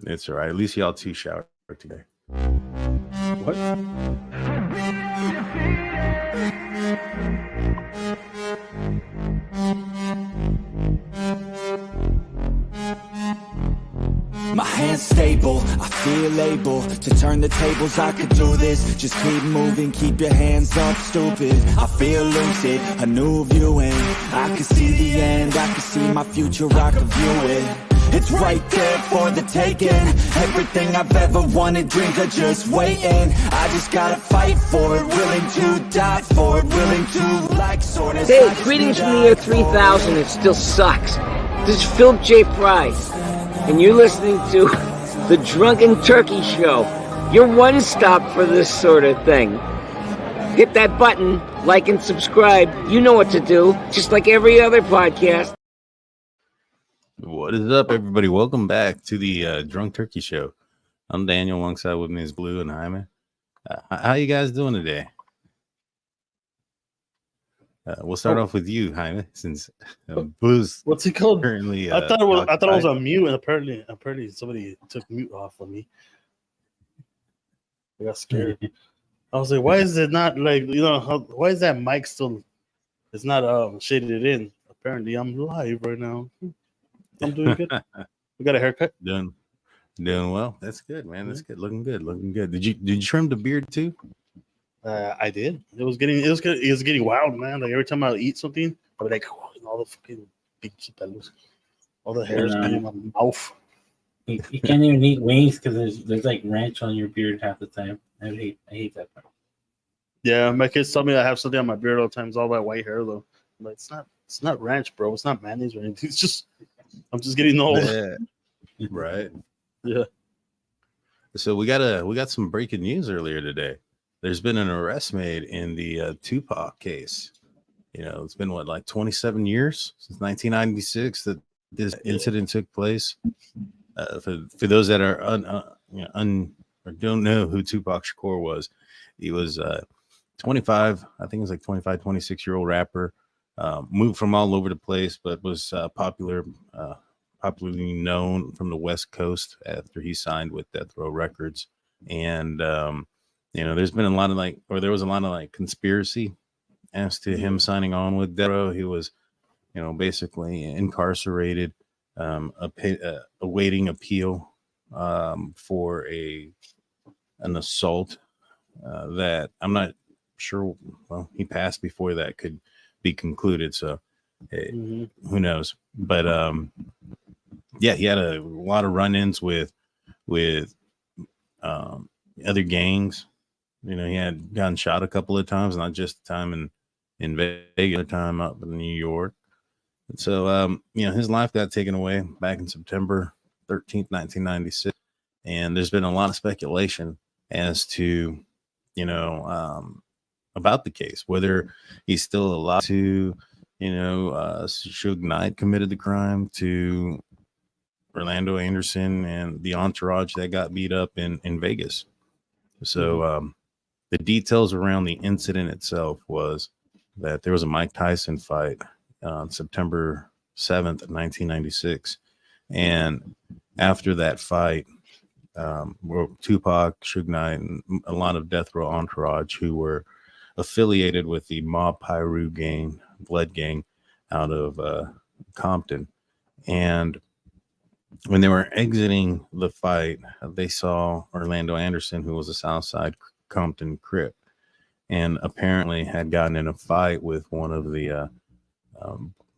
It's all right. At least y'all two showered today. What? My hand's stable, I feel able to turn the tables, I could do this. Just keep moving, keep your hands up, stupid. I feel lucid, a new viewing. I can see the end, I can see my future, I can view it. It's right there for the taking. Everything I've ever wanted, dreams are just waiting. I just gotta fight for it, willing to die for it, willing to like sort of. Hey, greetings from the year 3000, it still sucks. This is Philip J. Price, and you're listening to the Drunken Turkey Show, your one stop for this sort of thing. Hit that button, like and subscribe. You know what to do, just like every other podcast. What is up, everybody? Welcome back to the Drunk Turkey Show. I'm Daniel. Alongside with me is Blue and Jaime. How you guys doing today? We'll start off with you, Jaime, since Blue's What's he called? currently. I thought it was on mute, and apparently somebody took mute off of me. I got scared. I was like, why is it not like why is that mic still? It's not shaded in. Apparently, I'm live right now. I'm doing good. We got a haircut. Doing well. That's good, man. That's good. Looking good. Did you trim the beard too? I did. It was getting wild, man. Like every time I eat something, I'd be like, all the fucking big pelos, all the hairs in my mouth. You can't even eat wings because there's like ranch on your beard half the time. I hate that part. Yeah, my kids tell me I have something on my beard all the time. It's all that white hair though. I'm like, it's not ranch, bro. It's not mayonnaise or anything. It's just I'm just getting old. Yeah. Right. Yeah. So we got some breaking news earlier today. There's been an arrest made in the Tupac case. It's been like 27 years since 1996 that this incident took place. For those that are or don't know who Tupac Shakur was, he was 25. I think it was like 25, 26-year-old rapper. Moved from all over the place, but was popularly known from the West Coast after he signed with Death Row Records. And there's been there was a lot of conspiracy as to him signing on with Death Row. He was, basically incarcerated, awaiting appeal for an assault that I'm not sure. Well, he passed before that could be concluded, so who knows? But he had a lot of run-ins with other gangs. He had gotten shot a couple of times, not just the time in Vegas, the time up in New York. And so his life got taken away back in September 13th, 1996, and there's been a lot of speculation as to about the case, whether he's still alive, to Suge Knight committed the crime, to Orlando Anderson and the entourage that got beat up in Vegas. So the details around the incident itself was that there was a Mike Tyson fight on September 7th, 1996. And after that fight, Tupac, Suge Knight, and a lot of Death Row entourage who were affiliated with the Mob Piru gang, Blood Gang, out of Compton. And when they were exiting the fight, they saw Orlando Anderson, who was a Southside Compton Crip, and apparently had gotten in a fight with one of the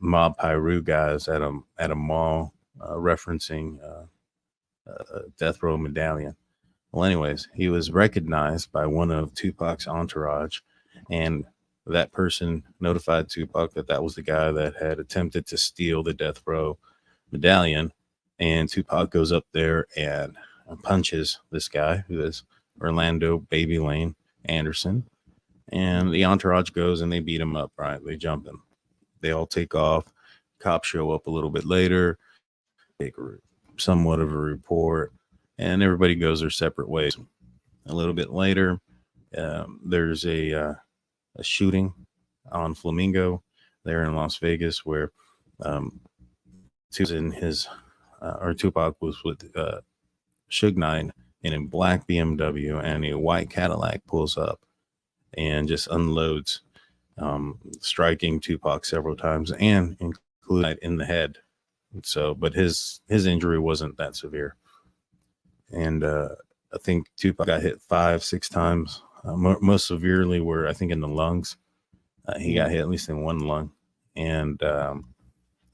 Mob Piru guys at a mall, referencing a Death Row medallion. Well, anyways, he was recognized by one of Tupac's entourage, and that person notified Tupac that was the guy that had attempted to steal the Death Row medallion. And Tupac goes up there and punches this guy, who is Orlando Baby Lane Anderson. And the entourage goes and they beat him up, right? They jump him. They all take off. Cops show up a little bit later, take somewhat of a report, and everybody goes their separate ways. A little bit later, there's a shooting on Flamingo there in Las Vegas, where Tupac was with Suge Knight in a black BMW, and a white Cadillac pulls up and just unloads, striking Tupac several times and including in the head. So, but his injury wasn't that severe, and I think Tupac got hit 5-6 times. Most severely were, I think, in the lungs. He got hit at least in one lung, and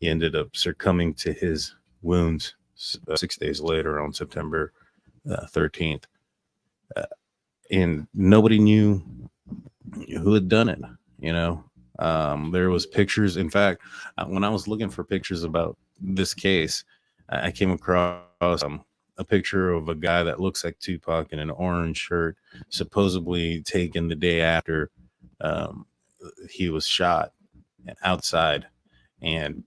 he ended up succumbing to his wounds 6 days later on September 13th. And nobody knew who had done it. You know, there was pictures. In fact, when I was looking for pictures about this case, I came across a picture of a guy that looks like Tupac in an orange shirt, supposedly taken the day after he was shot outside, and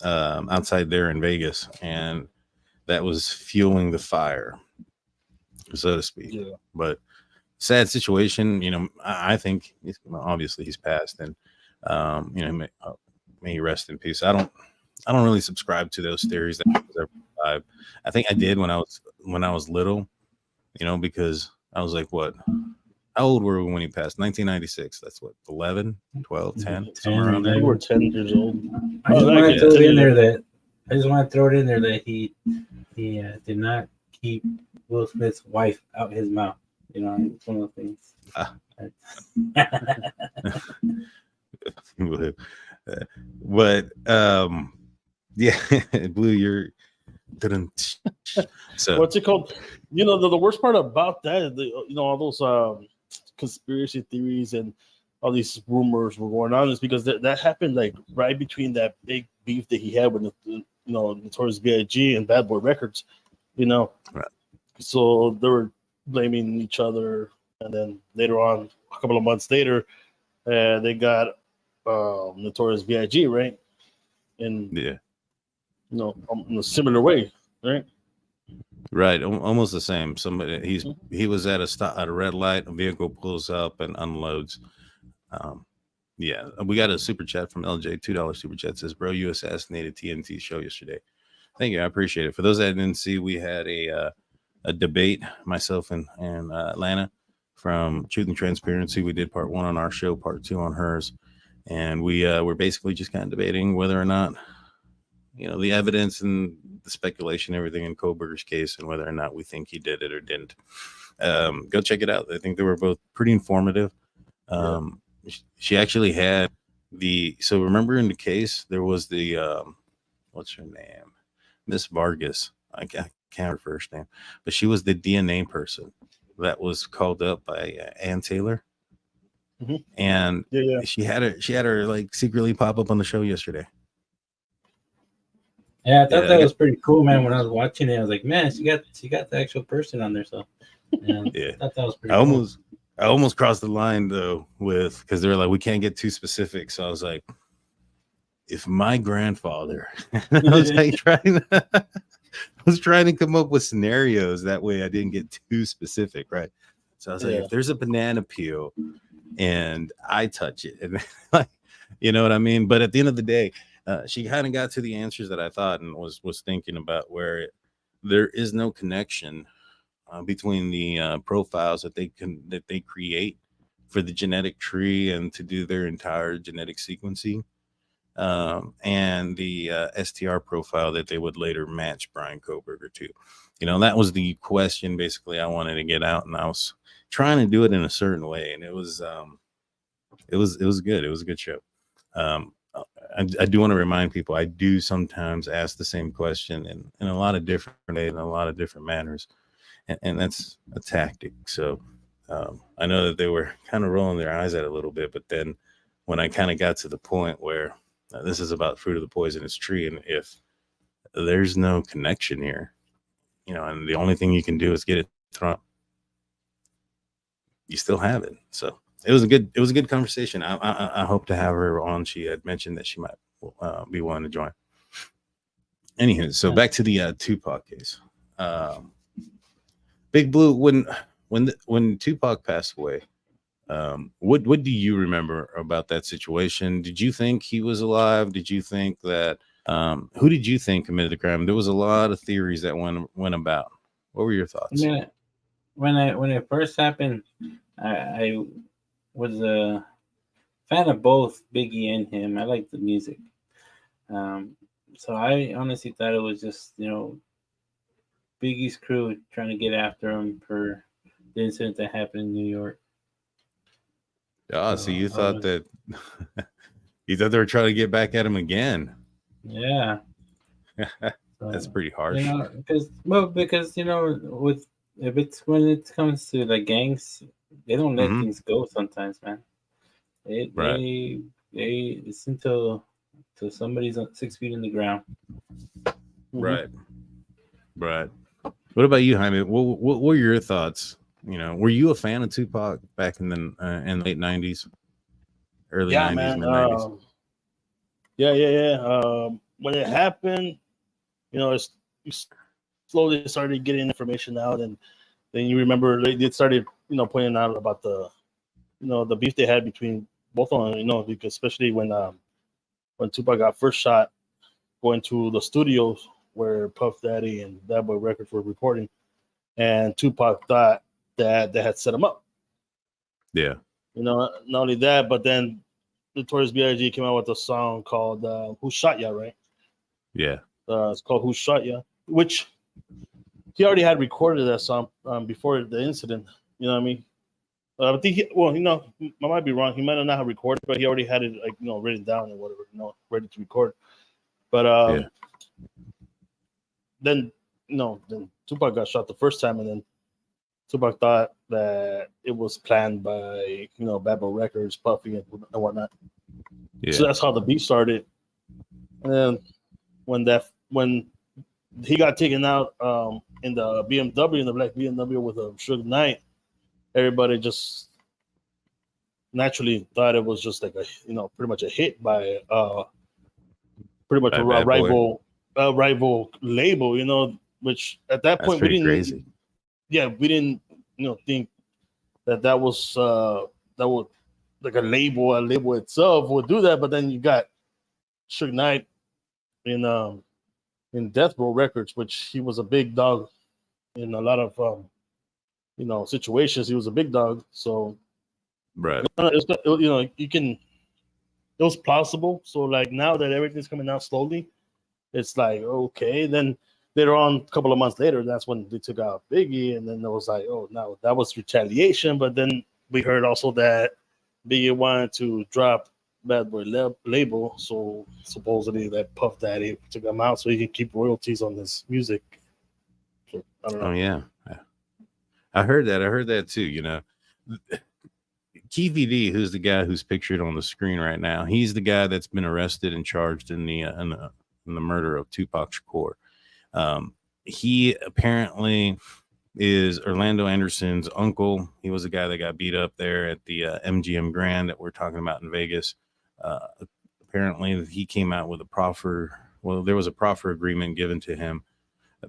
outside there in Vegas, and that was fueling the fire, so to speak. Yeah. But sad situation. You know, I think obviously he's passed, and you know, may he rest in peace. I don't really subscribe to those theories that he was ever alive. I think I did when I was little, you know, because I was like, what? How old were we when he passed? 1996. That's what, 11, 12, 10? Somewhere around there. We were 10 years old. I just want to throw it in there that he did not keep Will Smith's wife out his mouth. You know, it's one of the things. But yeah, Blue, you're so what's it called? You know, the worst part about that is you know, all those conspiracy theories and all these rumors were going on is because that happened like right between that big beef that he had with you know, Notorious B.I.G. and Bad Boy Records, you know. Right. So they were blaming each other, and then later on, a couple of months later, they got Notorious B.I.G. right, and yeah, you know, in a similar way, right? Right, almost the same. Somebody he was at a red light, a vehicle pulls up and unloads. Yeah, we got a super chat from LJ, $2 super chat, says, "Bro, you assassinated TNT show yesterday." Thank you, I appreciate it. For those that didn't see, we had a debate, myself and Atlanta, from Truth and Transparency. We did part 1 on our show, part 2 on hers, and we were basically just kind of debating whether or not, you know, the evidence and the speculation, everything in Kohberger's case, and whether or not we think he did it or didn't. Go check it out. I think they were both pretty informative. She actually had so remember in the case, there was the, what's her name? Miss Vargas. I can't her first name, but she was the DNA person that was called up by Ann Taylor. Mm-hmm. And she had her like secretly pop up on the show yesterday. Yeah, I thought that was pretty cool, man. When I was watching it, I was like, man, she got the actual person on there. So yeah, I thought that was pretty cool. I almost crossed the line though, because they were like, we can't get too specific. So I was like, if my grandfather, I was like trying to come up with scenarios that way I didn't get too specific, right? So I was like, if there's a banana peel and I touch it, and like, you know what I mean? But at the end of the day, she kind of got to the answers that I thought, and was thinking about where there is no connection between the profiles that they create for the genetic tree and to do their entire genetic sequencing, and the STR profile that they would later match Brian Kohberger to. You know, that was the question basically I wanted to get out, and I was trying to do it in a certain way, and it was good. It was a good show. I do want to remind people, I do sometimes ask the same question in a lot of different ways, in a lot of different manners, and that's a tactic. So I know that they were kind of rolling their eyes at it a little bit, but then when I kind of got to the point where this is about fruit of the poisonous tree, and if there's no connection here, you know, and the only thing you can do is get it thrown, you still have it. So it was a good conversation. I hope to have her on. She had mentioned that she might be willing to join. Anywho, so back to the Tupac case. Big Blue, when Tupac passed away, what do you remember about that situation? Did you think he was alive? Did you think that who did you think committed the crime? There was a lot of theories that went about. What were your I thoughts? mean, when it first happened, I was a fan of both Biggie and him. I liked the music. So I honestly thought it was just, Biggie's crew trying to get after him for the incident that happened in New York. Oh, so you I thought was- that you thought they were trying to get back at him again? Yeah. That's So, pretty harsh. because with if it's when it comes to like gangs, they don't let Mhm. things go sometimes, man. They Right. it's until somebody's on 6 feet in the ground. Right. Right. What about you, Jaime? What were your thoughts? Were you a fan of Tupac back in the late '90s, early Yeah, '90s, man. mid '90s? Yeah. When it happened, you slowly started getting information out, and then you remember they started, pointing out about the beef they had between both of them, because especially when Tupac got first shot going to the studios where Puff Daddy and Bad Boy Records were recording, and Tupac thought that they had set him up. Yeah. Not only that, but then Notorious B.I.G. came out with a song called "Who Shot Ya," right? Yeah. It's called "Who Shot Ya," which he already had recorded that song before the incident. You know what I mean? I think I might be wrong. He might not have recorded, but he already had it written down and whatever, ready to record. But Yeah. then Tupac got shot the first time, and then Tupac thought that it was planned by Bad Boy Records, Puffy, and whatnot. Yeah. So that's how the beef started. And then when he got taken out in the BMW, in the black BMW with a Suge Knight, everybody just naturally thought it was just like pretty much a hit by pretty much By a Bad Boy. rival label, which at that That's point we pretty didn't. crazy. Yeah, we didn't think that was that would like a label itself would do that. But then you got Suge Knight in Death Row Records, which he was a big dog in a lot of situations. He was a big dog, so Right. it was plausible. So like now that everything's coming out slowly, it's like okay. Then later on, a couple of months later, that's when they took out Biggie, and then it was like, oh, no, that was retaliation. But then we heard also that Biggie wanted to drop Bad Boy label, so supposedly that Puff Daddy took him out so he can keep royalties on this music. So, I don't know. Oh yeah. I heard that. I heard that too. Keefe, who's the guy who's pictured on the screen right now, he's the guy that's been arrested and charged in the murder of Tupac Shakur. He apparently is Orlando Anderson's uncle. He was the guy that got beat up there at the MGM Grand that we're talking about in Vegas. Apparently, he came out with a proffer. Well, there was a proffer agreement given to him.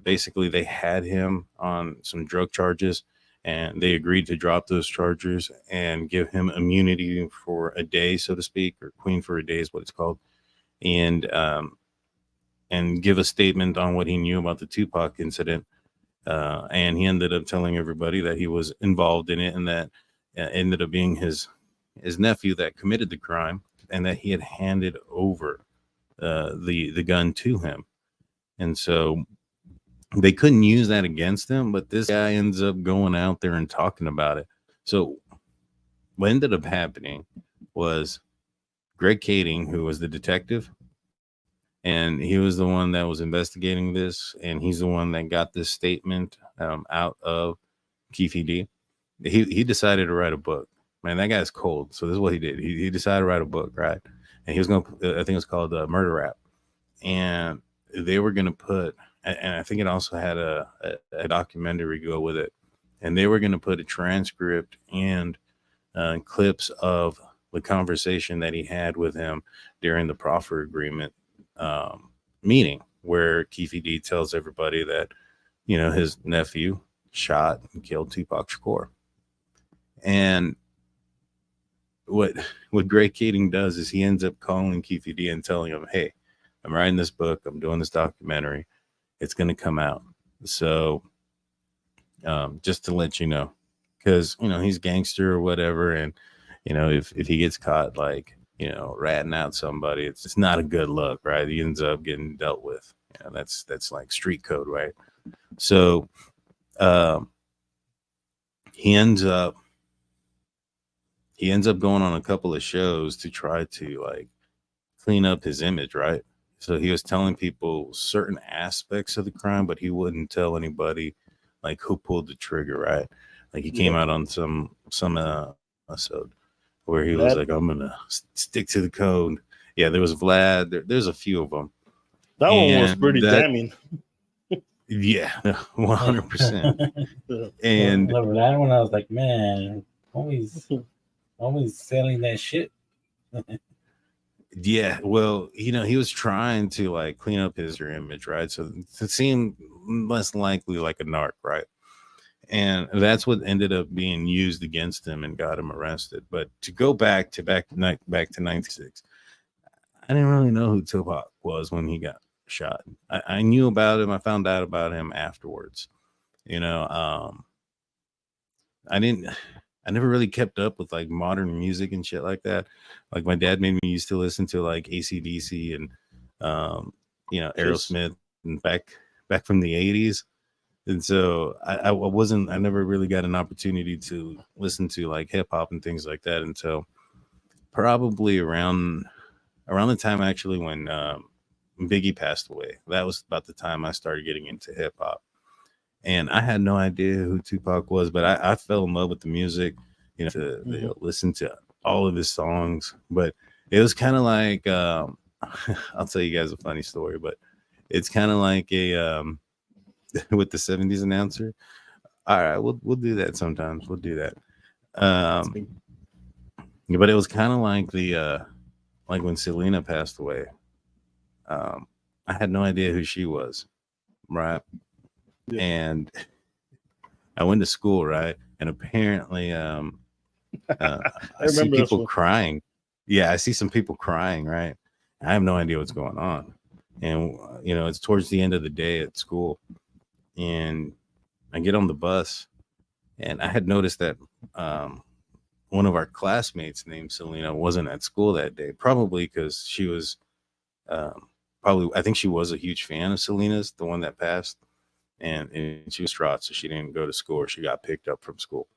Basically, they had him on some drug charges, and they agreed to drop those charges and give him immunity for a day, so to speak, or queen for a day is what it's called, and give a statement on what he knew about the Tupac incident. And he ended up telling everybody that he was involved in it, and that ended up being his nephew that committed the crime, and that he had handed over the gun to him. And so they couldn't use that against him, but this guy ends up going out there and talking about it. So what ended up happening was Greg Kading, who was the detective, and he was the one that was investigating this, and he's the one that got this statement out of Keefe. He decided to write a book. Man, that guy's cold. So this is what he did. He decided to write a book, right? And he was going to, I think it was called Murder Rap. And they were going to put, and I think it also had a documentary go with it. And they were going to put a transcript and clips of the conversation that he had with him during the proffer agreement meeting, where Keefe tells everybody that, his nephew shot and killed Tupac Shakur. And what Greg Kading does is he ends up calling Keefe and telling him, hey, I'm writing this book. I'm doing this documentary. It's going to come out. So just to let you know, because he's gangster or whatever, and if he gets caught like ratting out somebody, it's not a good look, right? He ends up getting dealt with. That's like street code, right? So he ends up going on a couple of shows to try to like clean up his image, right? So he was telling people certain aspects of the crime, but he wouldn't tell anybody like who pulled the trigger, right? Like he came out on some episode where he was like, "I'm gonna stick to the code." Yeah, there was Vlad. There's a few of them. That one was pretty damning. Yeah, 100%. And that one, I was like, man, always selling that shit. Yeah, well, he was trying to like clean up his image, right? So to seem less likely like a narc, right? And that's what ended up being used against him and got him arrested. But to go back to 96, I didn't really know who Tupac was when he got shot. I knew about him. I found out about him afterwards. I never really kept up with like modern music and shit like that. Like my dad made me used to listen to like AC/DC and Aerosmith and back from the 80s. And so I never really got an opportunity to listen to like hip hop and things like that until probably around the time actually when Biggie passed away. That was about the time I started getting into hip hop. And I had no idea who Tupac was, but I fell in love with the music, to listen to all of his songs. But it was kind of like, I'll tell you guys a funny story, but it's kind of like a, with the 70s announcer. All right, we'll do that sometimes. We'll do that. But it was kind of like like when Selena passed away. I had no idea who she was, right? Yeah. And I went to school, right? And apparently, I see people crying. Yeah, I see some people crying, right? I have no idea what's going on. And, it's towards the end of the day at school. And I get on the bus. And I had noticed that one of our classmates named Selena wasn't at school that day, probably because she was I think she was a huge fan of Selena's, the one that passed. And she was distraught, so she didn't go to school, or she got picked up from school.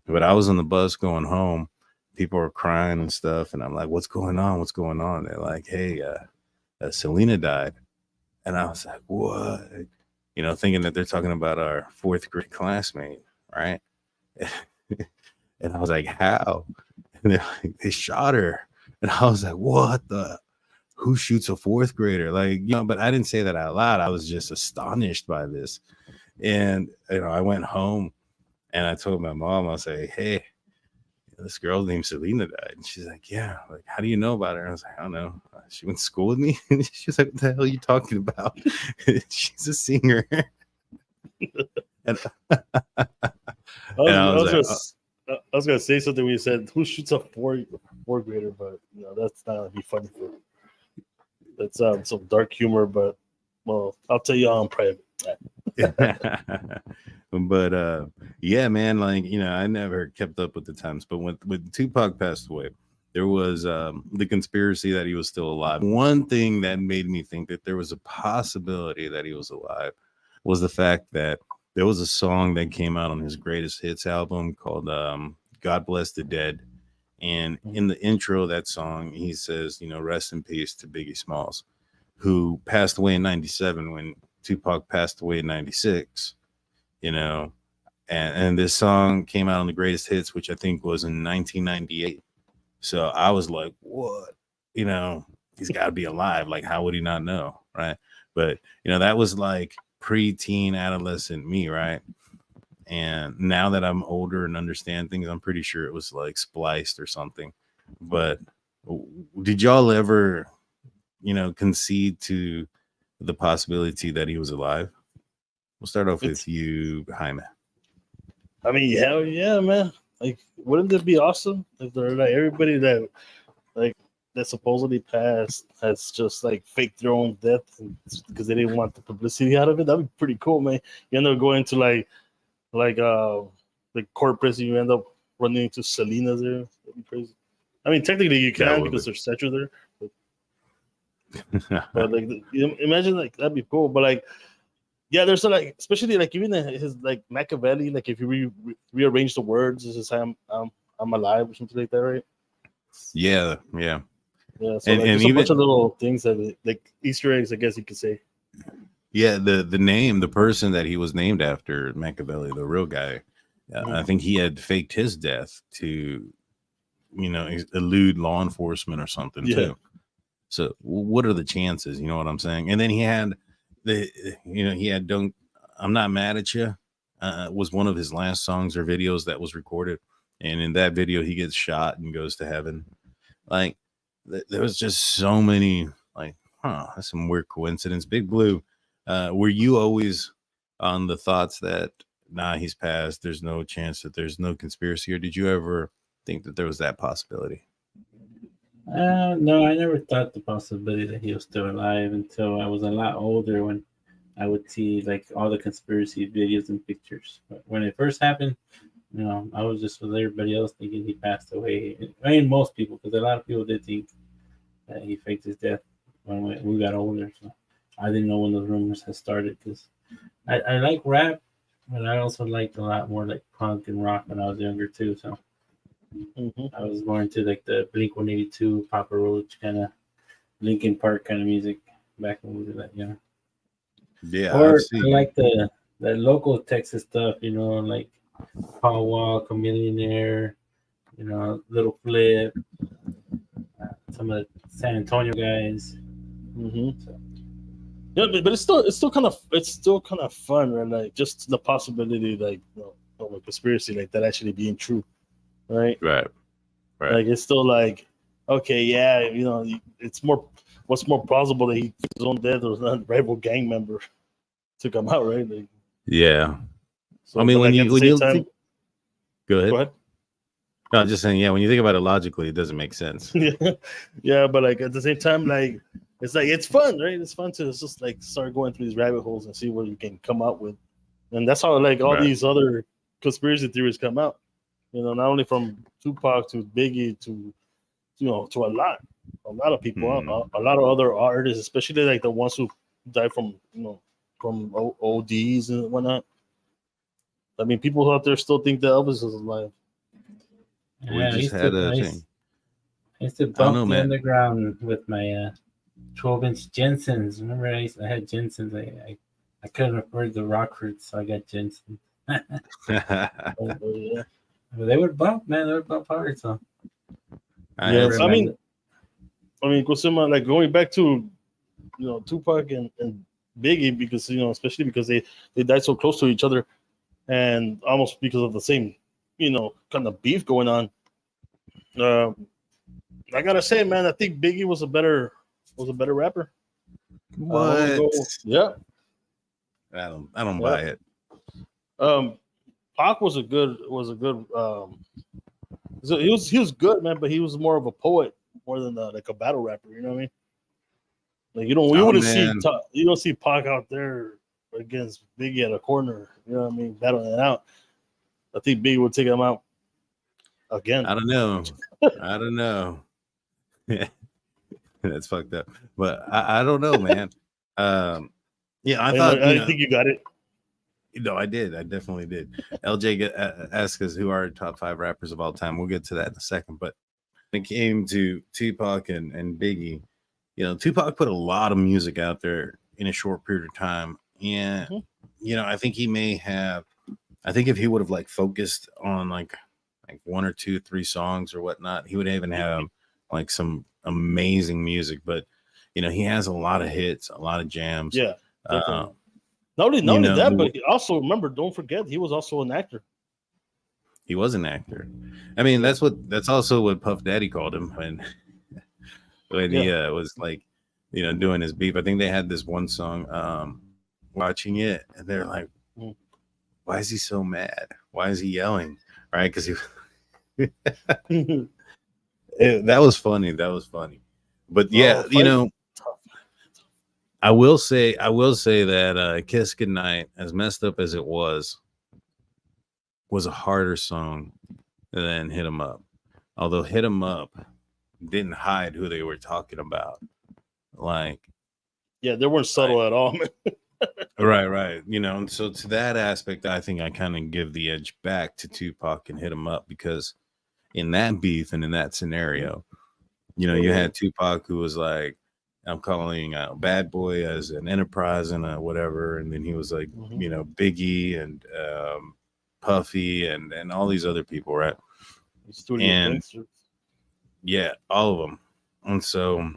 But I was on the bus going home. People were crying and stuff, and I'm like, "What's going on? What's going on?" They're like, "Hey, Selena died," and I was like, "What?" Thinking that they're talking about our 4th grade classmate, right? And I was like, "How?" And they're like, "They shot her," and I was like, "What the?" Who shoots a 4th grader? Like, but I didn't say that out loud. I was just astonished by this. And, I went home and I told my mom, I say, "Hey, this girl named Selena died." And she's like, "Yeah." Like, "How do you know about her?" And I was like, "I don't know. She went to school with me." And she's like, "What the hell are you talking about?" She's a singer. And I was going to say something when you said, "Who shoots a 4th grader?" But, that's not going to be funny for me. That's some dark humor, but well, I'll tell you all in private. But yeah, man, like I never kept up with the times. But when Tupac passed away, there was the conspiracy that he was still alive. One thing that made me think that there was a possibility that he was alive was the fact that there was a song that came out on his greatest hits album called "God Bless the Dead." And in the intro of that song, he says, "Rest in peace to Biggie Smalls," who passed away in 97 when Tupac passed away in 96, and this song came out on the greatest hits, which I think was in 1998. So I was like, what? He's got to be alive. Like, how would he not know? Right. But, that was like pre-teen adolescent me. Right. And now that I'm older and understand things, I'm pretty sure it was like spliced or something. But did y'all ever, concede to the possibility that he was alive? We'll start off with you, Jaime. I mean, hell yeah, man. Like, wouldn't it be awesome if they're like everybody that supposedly passed has just like faked their own death because they didn't want the publicity out of it? That'd be pretty cool, man. You end up going to like like Corpus, you end up running into Selena's there. That'd be crazy. I mean, technically you can because there's Setcher there. But like, imagine like that'd be cool. But like, yeah, there's like, especially like even his like Machiavelli, like if you rearrange the words, this is I'm alive or something like that, right? Yeah. Yeah. So And like, there's even, a bunch of little things that like Easter eggs, I guess you could say. yeah, the person that he was named after, Machiavelli, the real guy, I think he had faked his death to, elude law enforcement or something too. So what are the chances? You know what I'm saying? And then he had I'm Not Mad at You was one of his last songs or videos that was recorded. And in that video, he gets shot and goes to heaven. Like there was just so many like, that's some weird coincidence. Big Blue, were you always on the thoughts that, nah, he's passed, there's no chance that there's no conspiracy? Or did you ever think that there was that possibility? No, I never thought the possibility that he was still alive until I was a lot older when I would see like all the conspiracy videos and pictures. But when it first happened, I was just with everybody else thinking he passed away. I mean, most people, because a lot of people did think that he faked his death when we got older. So I didn't know when those rumors had started because I like rap, but I also liked a lot more like punk and rock when I was younger too. So I was more into like the Blink 182, Papa Roach kind of, Linkin Park kind of music back when we were that young. Yeah, or I like the local Texas stuff, like Paul Wall, Chameleonaire, Little Flip, some of the San Antonio guys. So. Yeah, but it's still kind of fun, right? Like just the possibility, like of a conspiracy like that actually being true, right? Right. Like it's still like, okay, yeah, it's what's more plausible that he his own death or not rival gang member to come out, right? Like, yeah. so, I mean, when you think, go ahead. Go ahead. No, I'm just saying, yeah, when you think about it logically, it doesn't make sense. Yeah, but like at the same time, like it's fun, right? It's fun to just like start going through these rabbit holes and see what you can come up with, and that's how like all these other conspiracy theories come out. Not only from Tupac to Biggie to to a lot of people, a lot of other artists, especially like the ones who died from from ODs and whatnot. I mean, people out there still think that Elvis is alive. Yeah, we just had a thing. I used to bump the underground with my 12-inch Jensens. Remember, I had Jensens. I couldn't afford the Rockfords, so I got Jensens. Yeah. But they would bump, man. They would bump hard. So I mean, Cosima, like going back to Tupac and Biggie, because especially because they died so close to each other, and almost because of the same kind of beef going on. I gotta say, man, I think Biggie was a better rapper. What? Yeah. I don't buy it. Pac was a good so he was good, man, but he was more of a poet more than like a battle rapper, you know what I mean? Like you don't see Pac out there against Biggie at a corner, you know what I mean, battling it out. I think Biggie would take him out again. I don't know. That's fucked up. But I don't know, man. Yeah, I think you got it. No, I did. I definitely did. LJ asked us who are top 5 rappers of all time. We'll get to that in a second. But when it came to Tupac and Biggie, Tupac put a lot of music out there in a short period of time. And, I think he may have, if he would have like focused on like 1 or 2, 3 songs or whatnot, he would even have like some amazing music. But, he has a lot of hits, a lot of jams. Yeah. Not only that, but also remember, don't forget, he was also an actor. He was an actor. I mean, that's also what Puff Daddy called him when he was like, doing his beef. I think they had this one song, watching it, and they're like, why is he so mad? Why is he yelling? Right? Because that was funny. But yeah, I will say that Kiss Goodnight, as messed up as it was, was a harder song than Hit 'Em Up. Although Hit 'Em Up didn't hide who they were talking about. Like, Yeah, they weren't subtle at all, man. right. You know, and so to that aspect, I think I kind of give the edge back to Tupac and Hit 'Em Up, because in that beef and in that scenario, you know, you had Tupac who was like, I'm calling Bad Boy as an enterprise and a whatever. And then he was like, you know, Biggie and Puffy and all these other people, right? And yeah, all of them. And so,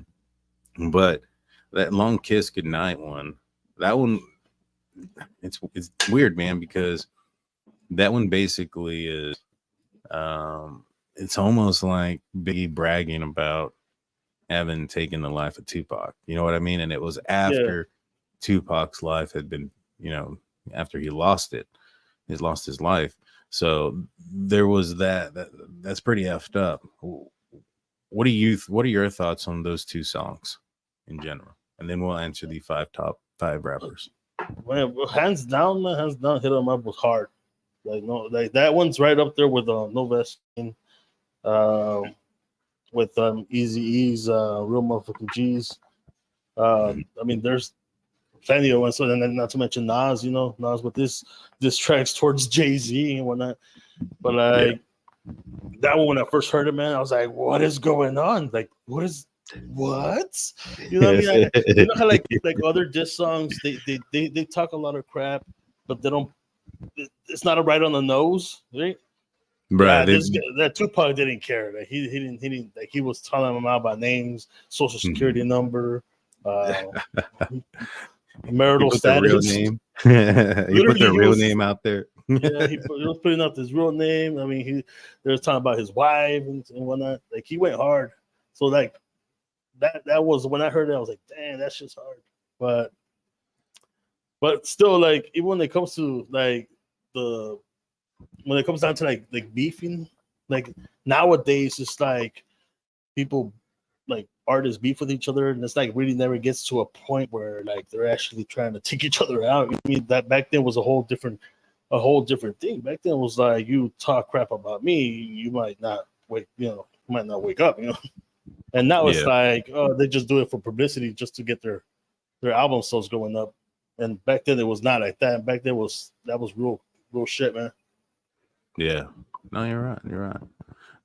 but that Long Kiss Goodnight one, that one, it's weird, man, because that one basically is, it's almost like Biggie bragging about having taken the life of Tupac. You know what I mean? And it was after Tupac's life had been, you know, after he lost it, he's lost his life. So there was that's pretty effed up. What are your thoughts on those two songs in general? And then we'll answer the top five rappers. Man, hands down, Hit 'Em Up was hard. Like, no, like that one's right up there with No Vaseline, with Eazy-E's Real Motherfucking G's. I mean, there's plenty of ones. So then, not to mention Nas, you know, Nas with this tracks towards Jay-Z and whatnot. But like that one, when I first heard it, man, I was like, what is going on? Like, what? You know what I mean? You know how like other diss songs, they talk a lot of crap, but they don't. It's not right on the nose, right? Right. That Tupac didn't care. Like he didn't like, he was telling them out by names, social security number, marital status. Real name. He put the real name out there. Yeah, he was putting up his real name. I mean, they were talking about his wife and whatnot. Like, he went hard. So like that was, when I heard it, I was like, damn, that's just hard. But still, like, even when it comes to like when it comes down to like beefing, like nowadays it's like people, like artists, beef with each other, and it's like really never gets to a point where like they're actually trying to take each other out. I mean, that back then was a whole different thing. Back then it was like, you talk crap about me, you might not wake up, you know. And now it's like, oh, they just do it for publicity, just to get their album sales going up. And back then it was not like that. Back then that was real shit, man. Yeah. No, you're right.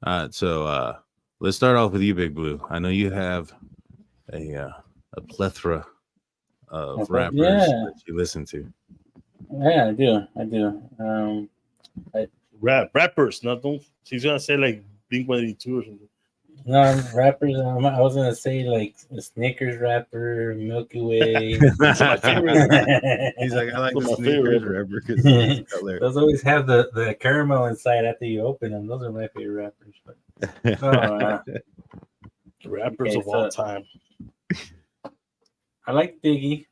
All right, so let's start off with you, Big Blue. I know you have a plethora of rappers that you listen to. Yeah, I do. Rappers, don't. He's gonna say like Blink-182 or something. No, rappers. I was gonna say like a Snickers rapper, Milky Way. That's my favorite. He's like, I like That's the my Snickers favorite. rapper because those always have the caramel inside after you open them. Those are my favorite rappers. Rappers of all time. I like Biggie.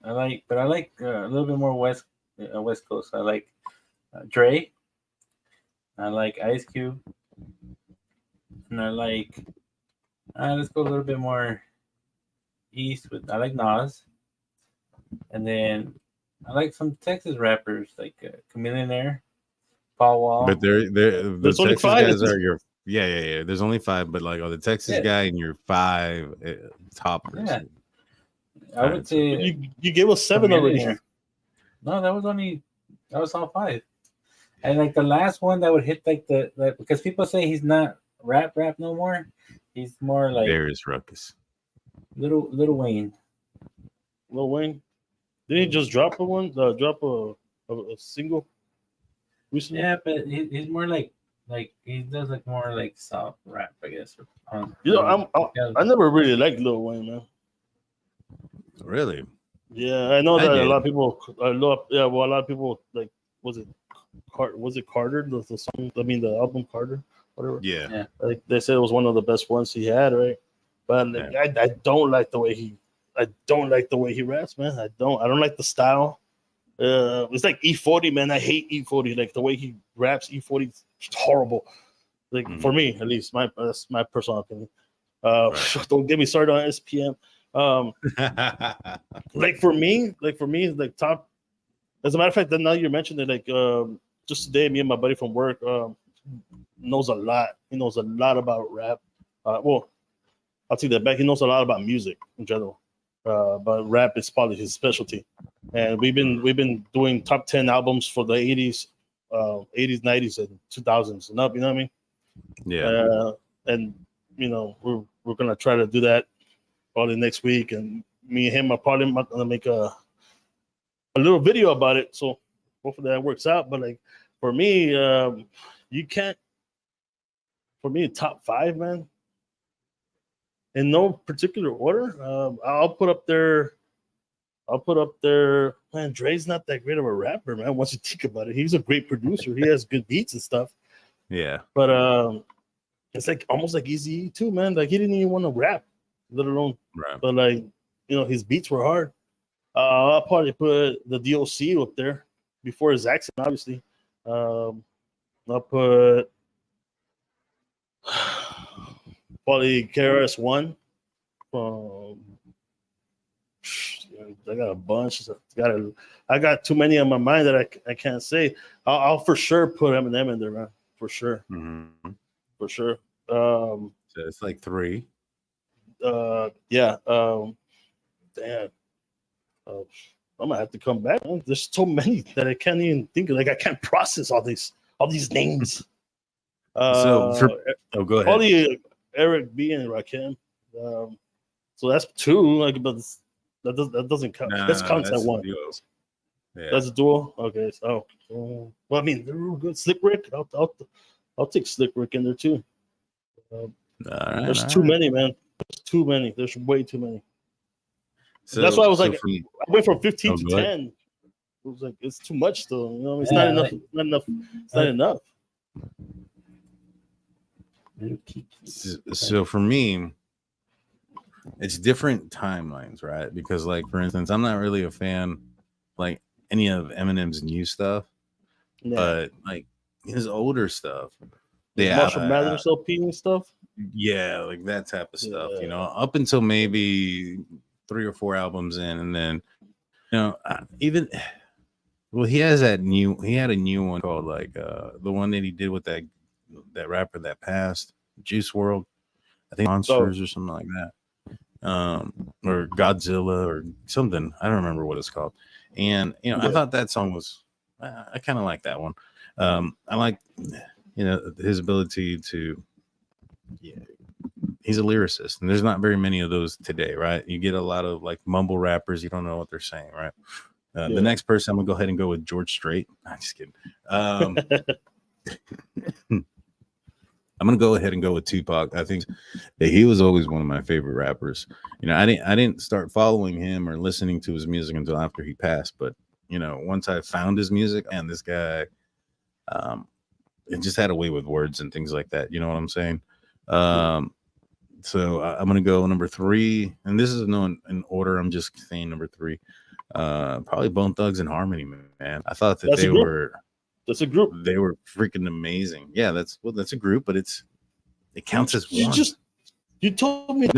I like a little bit more West Coast. I like Dre. I like Ice Cube. And I like, let's go a little bit more east with, I like Nas. And then I like some Texas rappers like Chameleon Air, Paul Wall. But the There's only Texas five. guys are your There's only five, but like the Texas guy in your five toppers. Yeah. I would say you gave us 7 already. No, that was all 5. And like the last one that would hit like because people say he's not rap no more. He's more like Darius Ruckus. Little Wayne. Lil Wayne. Didn't he just drop a single recently? Yeah, but he's more like he does like more like soft rap, I guess. I never really liked Lil Wayne, man. Really? Yeah, I know that a lot of people. A lot of people like. Was it Carter? The song? I mean, the album Carter, whatever. Yeah. Like they said, it was one of the best ones he had, right? But like, I don't like the way he raps, man. I don't like the style. It's like E40, man. I hate E40. Like the way he raps, E40 is horrible. Like for me, at least, that's my personal opinion. Don't get me started on SPM. Like for me, like top. As a matter of fact, now you mentioned it, like just today, me and my buddy from work knows a lot. He knows a lot about rap. Well, I'll take that back. He knows a lot about music in general, but rap is probably his specialty. And we've been doing top 10 albums for the 80s, 90s, and 2000s and up. You know what I mean? Yeah. And you know, we're gonna try to do that probably next week. And me and him are probably gonna make a little video about it. So hopefully that works out. But like for me, you can't. For me, top 5, man. In no particular order, I'll put up there. Man, Dre's not that great of a rapper, man. Once you think about it, he's a great producer. He has good beats and stuff. Yeah. But it's like almost like Eazy-E too, man. Like he didn't even want to rap, let alone. Right. But like, you know, his beats were hard. I'll probably put the DOC up there before his accent, obviously. I'll put probably KRS-One. I got a bunch. I got too many on my mind that I can't say. I'll for sure put Eminem in there, man. For sure. Mm-hmm. For sure. So it's like 3. Yeah. Damn. I'm gonna have to come back, man. There's so many that I can't even think of. Like I can't process all these names. Go ahead. Probably Eric B and Rakim. So that's 2. Like, but that doesn't count. That's counts at 1. Yeah. That's a duo. Okay. So, well, I mean, they're real good. Slick Rick. I'll take Slick Rick in there too. There's too many, man. There's too many. There's way too many. So, that's why I was like, I went from 15 to 10. It was like it's too much still. You know, it's not enough. Not enough. It's not enough. So for me, it's different timelines, right? Because, like, for instance, I'm not really a fan like any of Eminem's new stuff, but like his older stuff, Marshall Mathers LP and stuff. Yeah, like that type of stuff. You know, up until maybe 3 or 4 albums in, and then even he had a new one called like the one that he did with that rapper that passed, Juice WRLD, I think Monsters or something like that, or Godzilla or something. I don't remember what it's called. And I thought that song was I kind of like that one. I like his ability to he's a lyricist, and there's not very many of those today, right? You get a lot of like mumble rappers, you don't know what they're saying, right? The next person, I'm gonna go ahead and go with George Strait. I'm just kidding. I'm gonna go ahead and go with Tupac. I think that he was always one of my favorite rappers. I didn't start following him or listening to his music until after he passed. But once I found his music, and this guy, it just had a way with words and things like that. You know what I'm saying? So I'm gonna go number 3, and this is no in order. I'm just saying number 3. Probably Bone Thugs and Harmony, man. I thought that That's a group. They were freaking amazing. Yeah, that's a group, but it counts as one. You told me.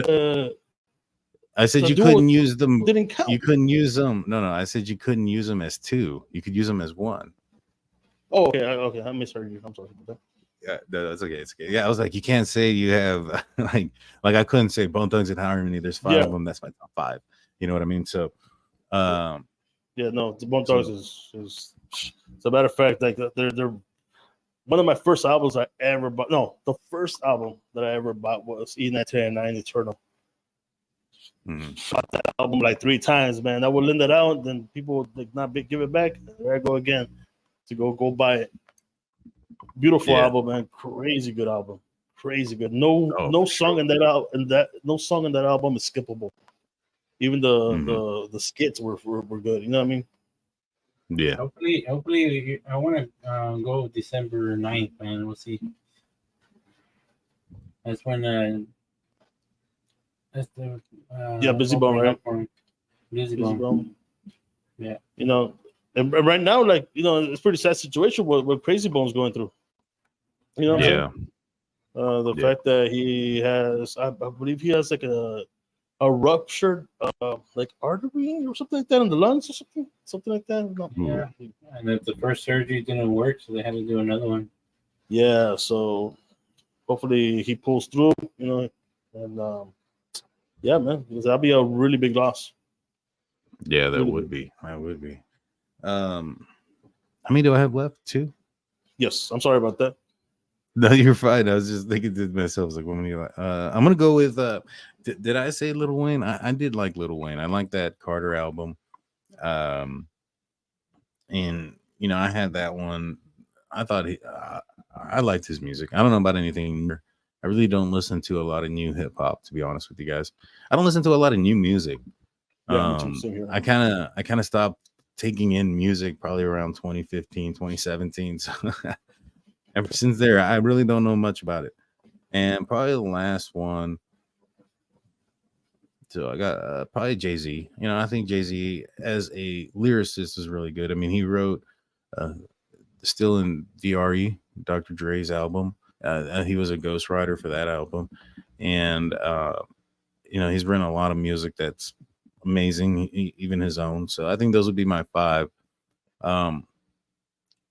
I said you couldn't use them. Didn't count. You couldn't use them. No, I said you couldn't use them as 2. You could use them as 1. Oh, okay. I misheard you. I'm sorry about that. Yeah, that's okay. It's okay. Yeah, I was like, you can't say you have like I couldn't say Bone Thugs and Harmony. There's 5 of them. That's my top 5. You know what I mean? So, no, the Bone Thugs is. As a matter of fact, like they're one of my first albums I ever bought. No, the first album that I ever bought was E1999 Eternal. Bought that album like 3 times, man. I would lend it out, then people would like not give it back. There I go again to go buy it. Beautiful album, man. Crazy good album. Crazy good. No song in that album is skippable. Even the skits were good. You know what I mean? Yeah. Hopefully, I want to go December 9th, man. We'll see. That's when. That's the. Busy Bone, right? Busy Bone. Yeah. And right now, like it's a pretty sad situation what Crazy Bone's going through. You know. Yeah. The fact that he has, I believe he has like a a ruptured like artery or something like that in the lungs or something like that. No. Yeah, and if the first surgery didn't work, so they had to do another one. Yeah, so hopefully he pulls through, and yeah, man, because that'd be a really big loss. Yeah, that Really would big. be. That would be. How many do I have left? 2? Yes, I'm sorry about that. No, you're fine. I was just thinking to myself, I was like, what many? I'm gonna go with. Did I say Lil Wayne? I did like Lil Wayne. I like that Carter album. And I had that one. I thought I liked his music. I don't know about anything. I really don't listen to a lot of new hip hop, to be honest with you guys. I don't listen to a lot of new music. Yeah, me too. Same here. I kind of stopped taking in music probably around 2015, 2017. So ever since there, I really don't know much about it. And probably the last one. So I got probably Jay-Z. I think Jay-Z as a lyricist is really good. I mean, he wrote Still in DRE, Dr. Dre's album. He was a ghostwriter for that album. And, he's written a lot of music that's amazing, even his own. So I think those would be my 5.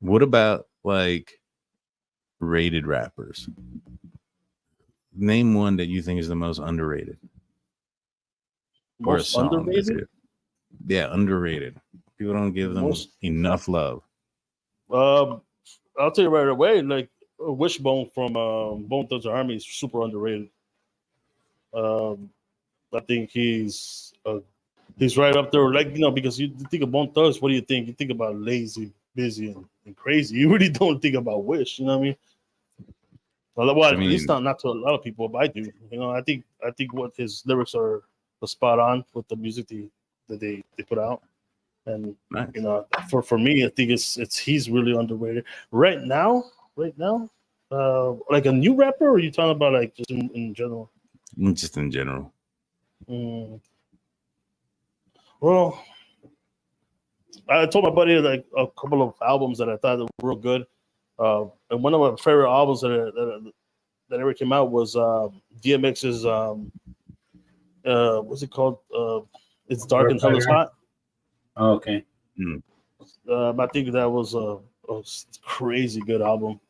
What about like rated rappers? Name one that you think is the most underrated. Or a song. Underrated? Yeah, underrated. People don't give them enough love. I'll tell you right away, like Wishbone from Bone Thugs and Harmony is super underrated. I think he's right up there, like because you think of Bone Thugs, what do you think? You think about lazy, busy, and crazy. You really don't think about Wish. You know what I mean? Well, at least not to a lot of people, but I do. I think what his lyrics are spot on with the music that they put out, and nice. For me, I think he's really underrated right now. Like a new rapper, or are you talking about like just in general? Just in general. Well, I told my buddy like a couple of albums that I thought were real good. And one of my favorite albums that ever came out was DMX's what's it called? It's Dark and Hell is Hot. Oh, okay. I think that was a crazy good album.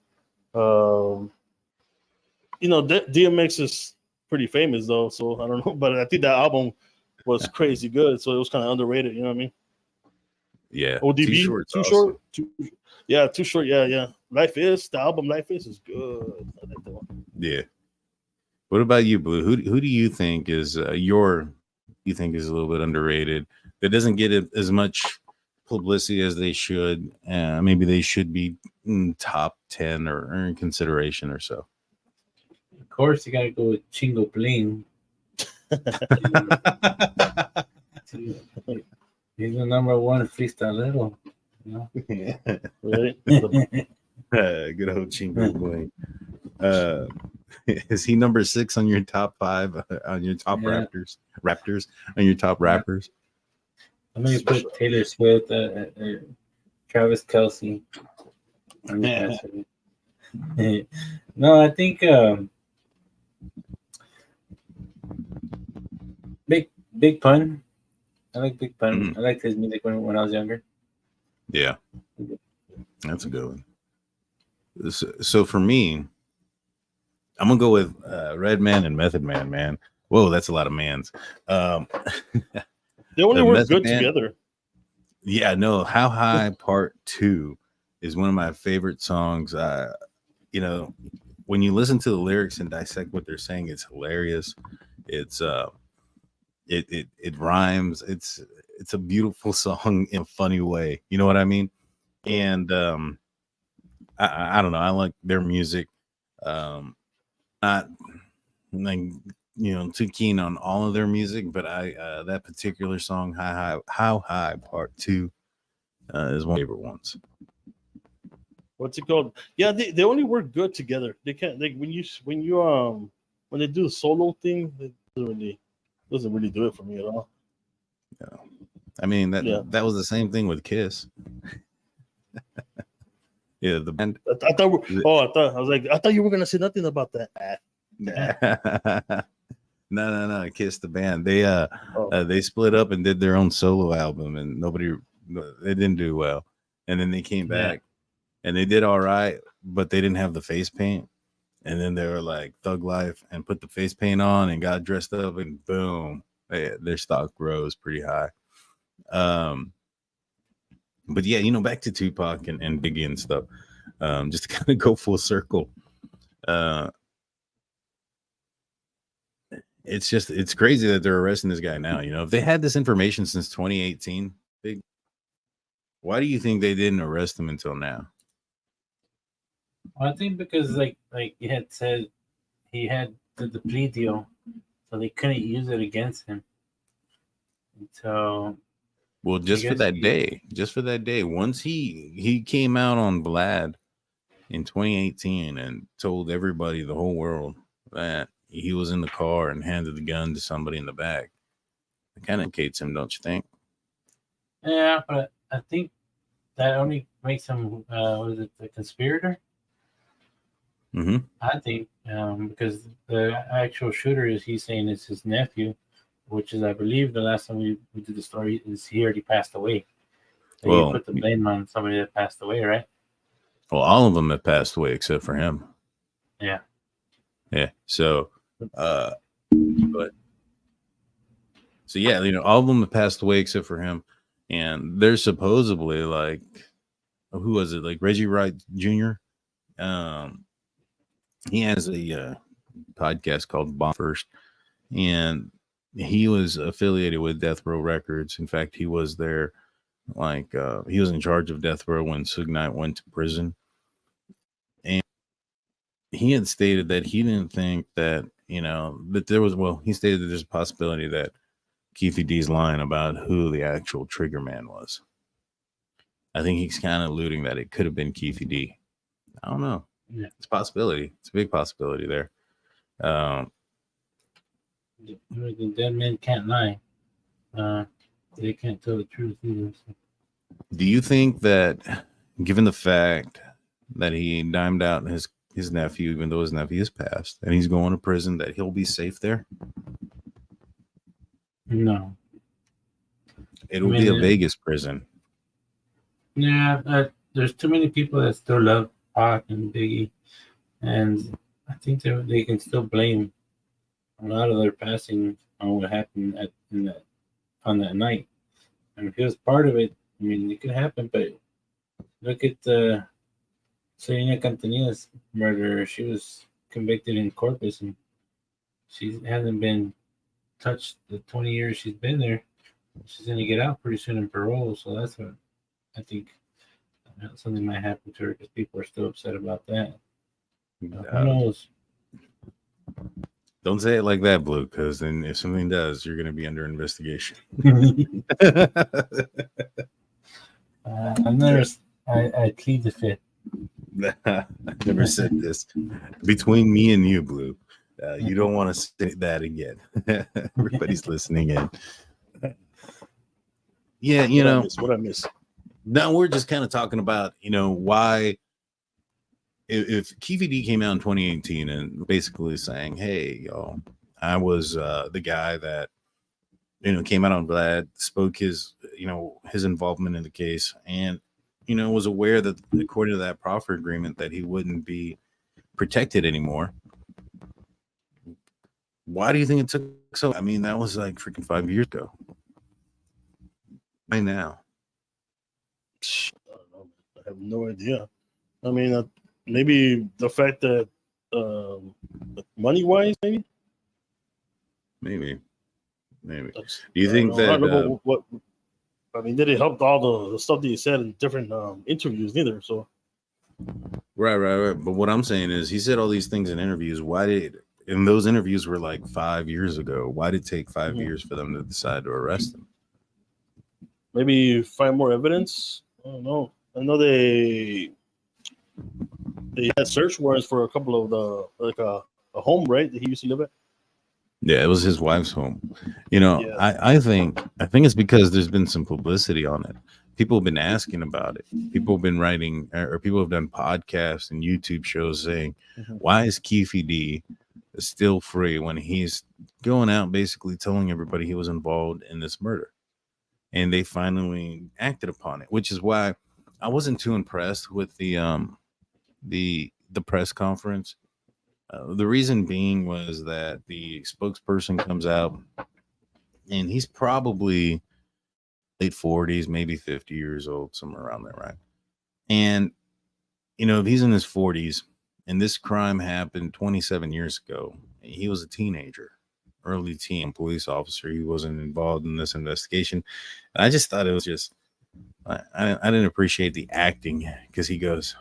DMX is pretty famous though, so I don't know, but I think that album was crazy good, so it was kind of underrated. You know what I mean? Yeah. ODB, too short. Too short. Yeah. The album Life is good. I like that one. Yeah. What about you, Blue? Who do you think is a little bit underrated, that doesn't get as much publicity as they should? Maybe they should be in top 10 or in consideration or so. Of course, you gotta go with Chingo Bling. He's the number 1 freestylero. Right? Good old Chingo Bling. Is he number 6 on your top 5 on your top Raptors on your top rappers? I'm gonna put Taylor Swift, Travis Kelce. No, I think Big Pun. I like Big Pun. I liked his music when I was younger. Yeah, that's a good one. So for me, I'm gonna go with Redman and Method Man. Man, whoa, that's a lot of mans. They only work good together. Yeah, no. How High Part 2 is one of my favorite songs. When you listen to the lyrics and dissect what they're saying, it's hilarious. It's it rhymes. It's a beautiful song in a funny way. You know what I mean? And I don't know. I like their music. Not like too keen on all of their music, but I that particular song, How High Part 2, is one of my favorite ones. What's it called? Yeah, they only work good together. They can't when they do the solo thing, it doesn't really do it for me at all. Yeah. I mean that was the same thing with Kiss. Yeah, the band. I thought you were gonna say nothing about that. No. Kiss the band. They split up and did their own solo album, and they didn't do well. And then they came back, and they did all right, but they didn't have the face paint. And then they were like Thug Life and put the face paint on and got dressed up, and boom, their stock rose pretty high. But yeah, back to Tupac and Biggie and stuff. Just to kind of go full circle. It's crazy that they're arresting this guy now. If they had this information since 2018, why do you think they didn't arrest him until now? I think because like you had said, he had the plea deal, so they couldn't use it against him. So, well, just for that day, once he came out on Vlad in 2018 and told everybody, the whole world, that he was in the car and handed the gun to somebody in the back, it kind of implicates him, don't you think? Yeah, but I think that only makes him the conspirator? Mm-hmm. I think because the actual shooter he's saying it's his nephew, which is, I believe, the last time we did the story is he already passed away. So you put the blame on somebody that passed away, right? Well, all of them have passed away except for him. Yeah. So, all of them have passed away except for him, and they're supposedly like, who was it? Like Reggie Wright Jr. He has a podcast called Bomb First, and he was affiliated with Death Row Records. In fact, he was there, he was in charge of Death Row when Suge Knight went to prison. And he had stated that he didn't think that, that there was, he stated that there's a possibility that Keefe D's lying about who the actual trigger man was. I think he's kind of alluding that it could have been Keefe D. I don't know. Yeah. It's a possibility. It's a big possibility there. The dead men can't lie. They can't tell the truth either. So. Do you think that, given the fact that he dimed out his nephew, even though his nephew is passed, and he's going to prison, that he'll be safe there? No. It'll be a Vegas prison. Yeah, there's too many people that still love Pac and Biggie, and I think they can still blame a lot of their passing on what happened on that night. And if it was part of it, I mean, it could happen, but look at the Selena Quintanilla's murder. She was convicted in Corpus, and she hasn't been touched the 20 years she's been there. She's going to get out pretty soon in parole, so that's what I think something might happen to her because people are still upset about that. Who knows? Don't say it like that, Blue, because then if something does, you're going to be under investigation. I plead the fifth. I never said this. Between me and you, Blue, you don't want to say that again. Everybody's listening in. Yeah, what I miss. Now we're just kind of talking about, why if Keefe D came out in 2018 and basically saying, hey, y'all, I was the guy that, came out on Vlad, spoke his involvement in the case, and, was aware that according to that proffer agreement that he wouldn't be protected anymore. Why do you think it took so? I mean, that was like freaking 5 years ago. By now. I don't know. I have no idea. I mean, maybe the fact that money-wise, maybe. Do you think that? What? I mean, did it help all the stuff that you said in different interviews neither? So. Right. But what I'm saying is, he said all these things in interviews. And those interviews were like 5 years ago. Why did it take 5 years for them to decide to arrest him? Maybe find more evidence. I don't know. I know they had search warrants for a couple of a home, right? That he used to live at. Yeah, it was his wife's home. I think it's because there's been some publicity on it. People have been asking about it. People have been writing, or people have done podcasts and YouTube shows saying, why is Keefe D still free when he's going out basically telling everybody he was involved in this murder. And they finally acted upon it, which is why I wasn't too impressed with the press conference. The reason being was that the spokesperson comes out and he's probably late 40s, maybe 50 years old, somewhere around there, right? And he's in his 40s, and this crime happened 27 years ago. He was a teenager, early teen police officer. He wasn't involved in this investigation. And I just thought it was just, I didn't appreciate the acting, because he goes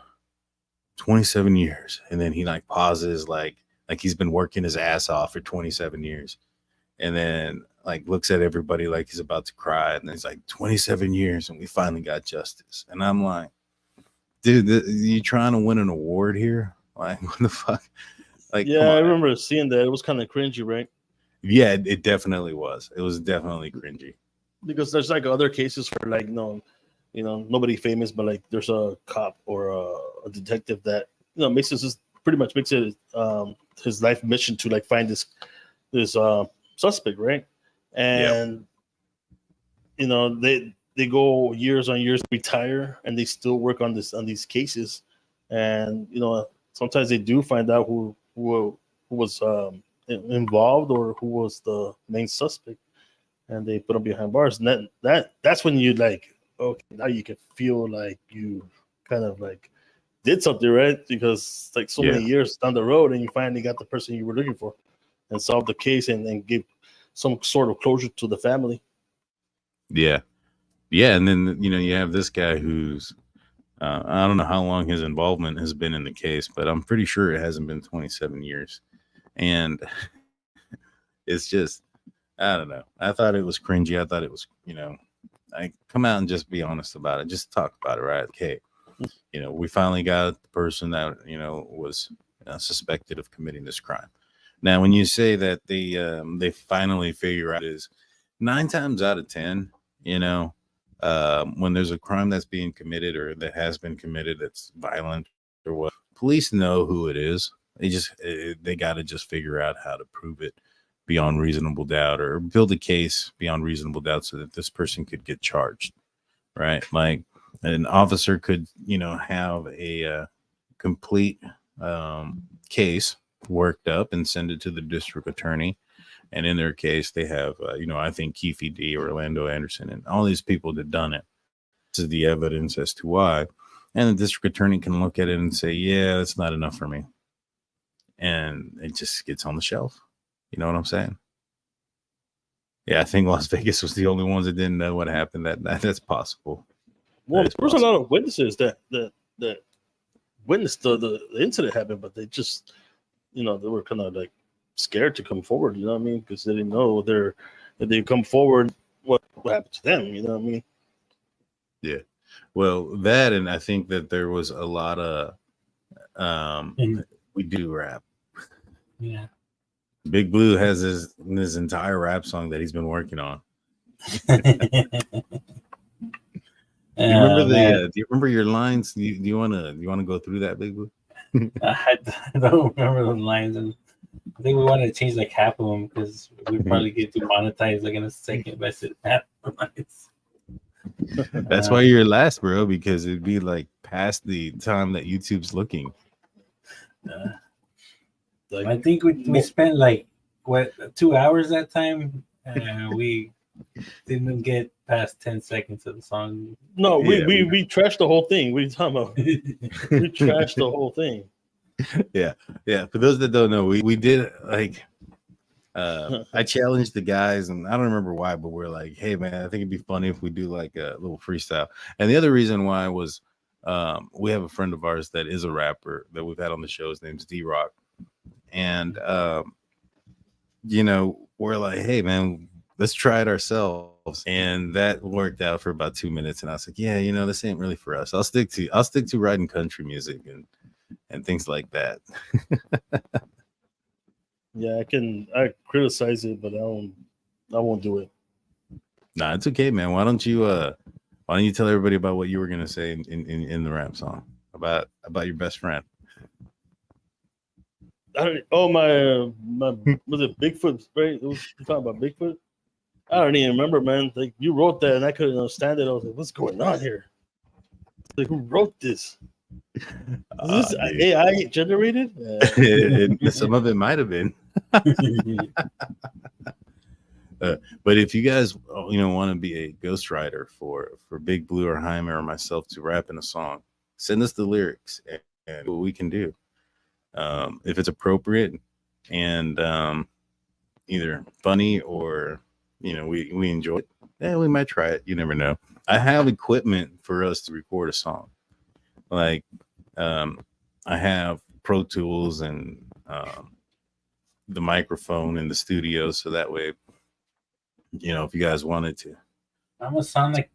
27 years, and then he like pauses, like he's been working his ass off for 27 years, and then like looks at everybody like he's about to cry, and he's like 27 years, and we finally got justice. And I'm like, dude, you trying to win an award here? Like, what the fuck? Like, yeah, I remember seeing that. It was kind of cringy, right? Yeah, it definitely was. It was definitely cringy. Because there's like other cases where like nobody famous, but like there's a cop or a detective that makes this pretty much makes it his life mission to like find this suspect, right? And they go years on years, retire, and they still work on these cases. And sometimes they do find out who was involved or who was the main suspect, and they put them behind bars. And that's when you like, okay, now you can feel like you kind of like did something, right? Because like so many years down the road, and you finally got the person you were looking for and solved the case and give some sort of closure to the family. Yeah. And then, you have this guy who's, I don't know how long his involvement has been in the case, but I'm pretty sure it hasn't been 27 years. And it's just, I don't know. I thought it was cringy. I thought it was, I come out and just be honest about it. Just talk about it, right? Okay. We finally got the person that, was suspected of committing this crime. Now, when you say that they finally figure out, is 9 times out of 10, when there's a crime that's being committed or that has been committed that's violent or what, police know who it is. They got to just figure out how to prove it beyond reasonable doubt, or build a case beyond reasonable doubt so that this person could get charged, right? Like an officer could, have a complete case worked up and send it to the district attorney. And in their case, they have, I think Keefe D, Orlando Anderson, and all these people that done it. This is the evidence as to why. And the district attorney can look at it and say, yeah, that's not enough for me. And it just gets on the shelf. You know what I'm saying? Yeah, I think Las Vegas was the only ones that didn't know what happened. That's possible. Well, there was a lot of witnesses that witnessed the incident happen, but they just, they were kind of like scared to come forward. You know what I mean? Because they didn't know if they come forward, what happened to them. You know what I mean? Yeah. Well, that, and I think that there was a lot of we do rap. Yeah. Big Blue has his entire rap song that he's been working on. Do you remember your lines? Do you want to go through that, Big Blue? I don't remember those lines, and I think we want to change like half of them because we probably get demonetized like in a second by half the lines. That's why you're last, bro, because it'd be like past the time that YouTube's looking. I think we spent like 2 hours that time, and we didn't get past 10 seconds of the song. No, we trashed the whole thing. What are you talking about? We trashed the whole thing. Yeah. For those that don't know, we did like I challenged the guys, and I don't remember why, but we're like, hey man, I think it'd be funny if we do like a little freestyle. And the other reason why was we have a friend of ours that is a rapper that we've had on the show. His name's D-Rock. And we're like, hey man, let's try it ourselves. And that worked out for about 2 minutes. And I was like, yeah, this ain't really for us. I'll stick to writing country music and things like that. Yeah, I criticize it, but I won't do it. Nah, it's okay, man. Why don't you tell everybody about what you were gonna say in the rap song about your best friend? I don't. Oh my was it Bigfoot? Right? You talking about Bigfoot? I don't even remember, man. Like you wrote that, and I couldn't understand it. I was like, "What's going on here? Like, who wrote this? Is this Dude. AI generated?" Some of it might have been. But if you guys, want to be a ghostwriter for Big Blue or Jaime or myself to rap in a song, send us the lyrics and what we can do. If it's appropriate and either funny or we enjoy it, we might try it. You never know. I have equipment for us to record a song. Like I have Pro Tools and the microphone in the studio, so that way, if you guys wanted to. I'm gonna sound like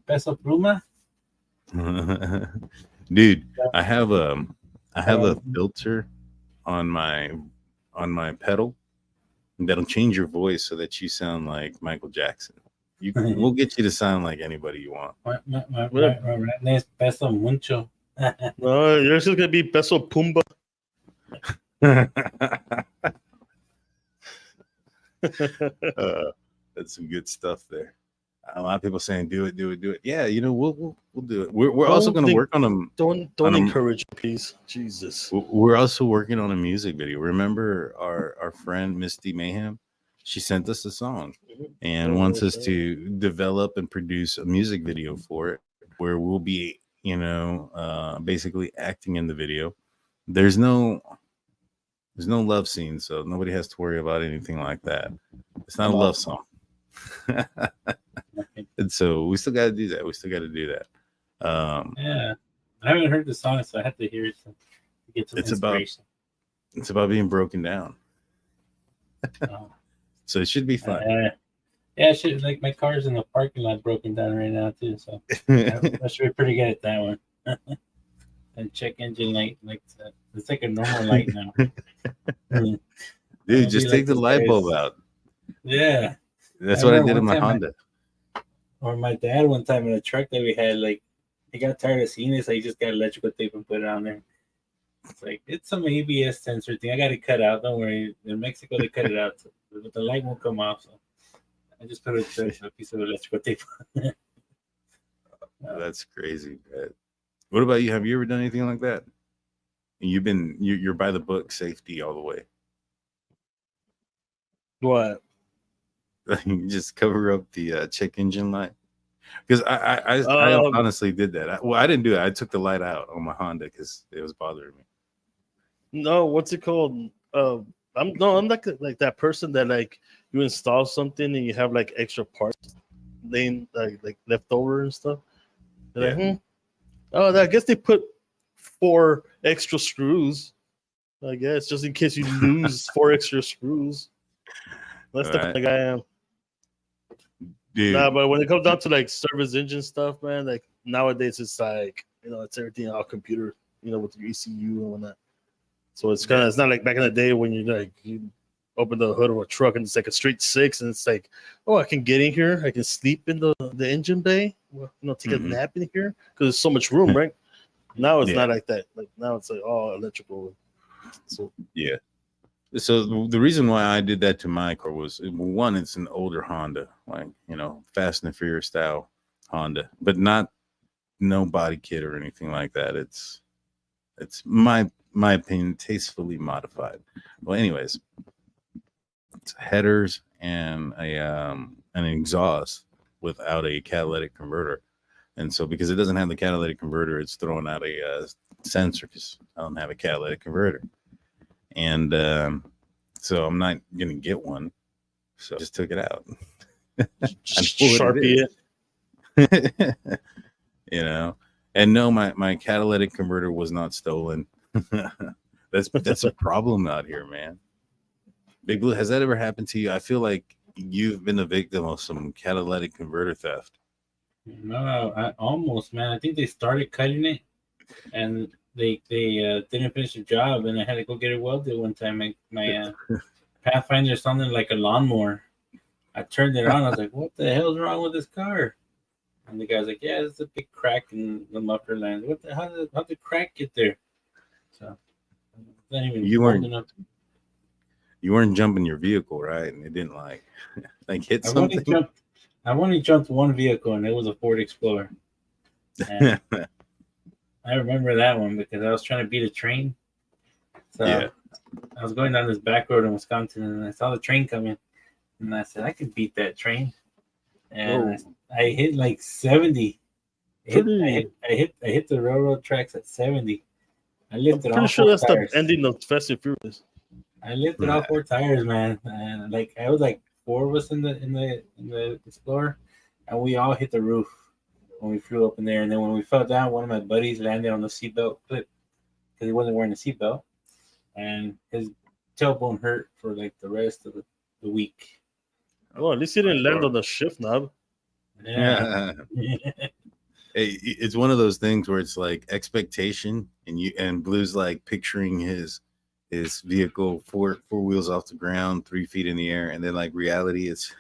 Peso Pluma. Dude, I have a filter on my pedal that'll change your voice so that you sound like Michael Jackson. We'll get you to sound like anybody you want. My right name is Peso Mucho. No, yours is gonna be Peso Pumba. That's some good stuff there. A lot of people saying do it. Yeah, we'll do it. We're also going to work on them. Don't encourage, please. Jesus. We're also working on a music video. Remember our friend Misty Mayhem? She sent us a song and wants us to develop and produce a music video for it, where we'll be, basically acting in the video. There's no love scene, so nobody has to worry about anything like that. It's not a love song. And so we still got to do that. Yeah, I haven't heard the song, so I have to hear it to get some inspiration. It's about being broken down. So it should be fun. Yeah, like my car's in the parking lot broken down right now too, so I should be pretty good at that one. And check engine light, it's like a normal light now. Dude, just take the light bulb out. Yeah, that's what I did in my Honda. Or my dad one time in a truck that we had, he got tired of seeing it, so he just got electrical tape and put it on there. It's like, it's some ABS sensor thing. I got it cut out. Don't worry. In Mexico, they cut it out, but the light won't come off. So I just put a piece of electrical tape on. That's crazy, man. What about you? Have you ever done anything like that? You're by the book, safety all the way. What? You just cover up the check engine light. Because I honestly did that. I didn't do it. I took the light out on my Honda because it was bothering me. No, what's it called? I'm like that person that you install something and you have extra parts laying like left over and stuff. They're Oh, I guess they put 4 extra screws. I guess just in case you lose 4 extra screws. That's the kind of guy I am. Dude. Nah, but when it comes down to service engine stuff, man, nowadays it's it's everything on computer, with your ECU and whatnot. So it's it's not like back in the day when you open the hood of a truck and it's like a straight 6 and it's like, oh, I can get in here, I can sleep in the engine bay, take a nap in here because there's so much room, right? Now it's not like that. Now it's all electrical. So yeah. So the reason why I did that to my car was, one, it's an older Honda, Fast and the Furious style Honda, but no body kit or anything like that. It's my opinion, tastefully modified. Well, anyways, it's headers and an exhaust without a catalytic converter. And so because it doesn't have the catalytic converter, it's throwing out a sensor because I don't have a catalytic converter. And so I'm not going to get one. So I just took it out. Sharpie it. And no, my catalytic converter was not stolen. That's a problem out here, man. Big Blue, has that ever happened to you? I feel like you've been the victim of some catalytic converter theft. No, almost, man. I think they started cutting it, and they didn't finish the job, and I had to go get it welded one time. My Pathfinder sounded like a lawnmower. I turned it on. I was like, "What the hell's wrong with this car?" And the guy's like, "Yeah, there's a big crack in the muffler line." How did crack get there? so not even You old weren't enough. you weren't jumping your vehicle, right? And it didn't like hit I've only something. jumped. I've only jumped one vehicle, and it was a Ford Explorer. And I remember that one because I was trying to beat a train. So Yeah. I was going down this back road in Wisconsin, and I saw the train coming, and I said I could beat that train. And I hit like 70. I hit the railroad tracks at 70. I I'm lifted all pretty sure four that's tires. the ending of Fast and Furious. I lifted all four tires, man. And like I was like four of us in the Explorer, and we all hit the roof when we flew up in there. And then when we fell down, one of my buddies landed on the seatbelt clip because he wasn't wearing a seatbelt, and his tailbone hurt for like the rest of the week. Oh, at least he didn't land on the shift knob. Yeah. It's one of those things where it's like expectation, and Blue's like picturing his vehicle four wheels off the ground, 3 feet in the air, and then like reality, it's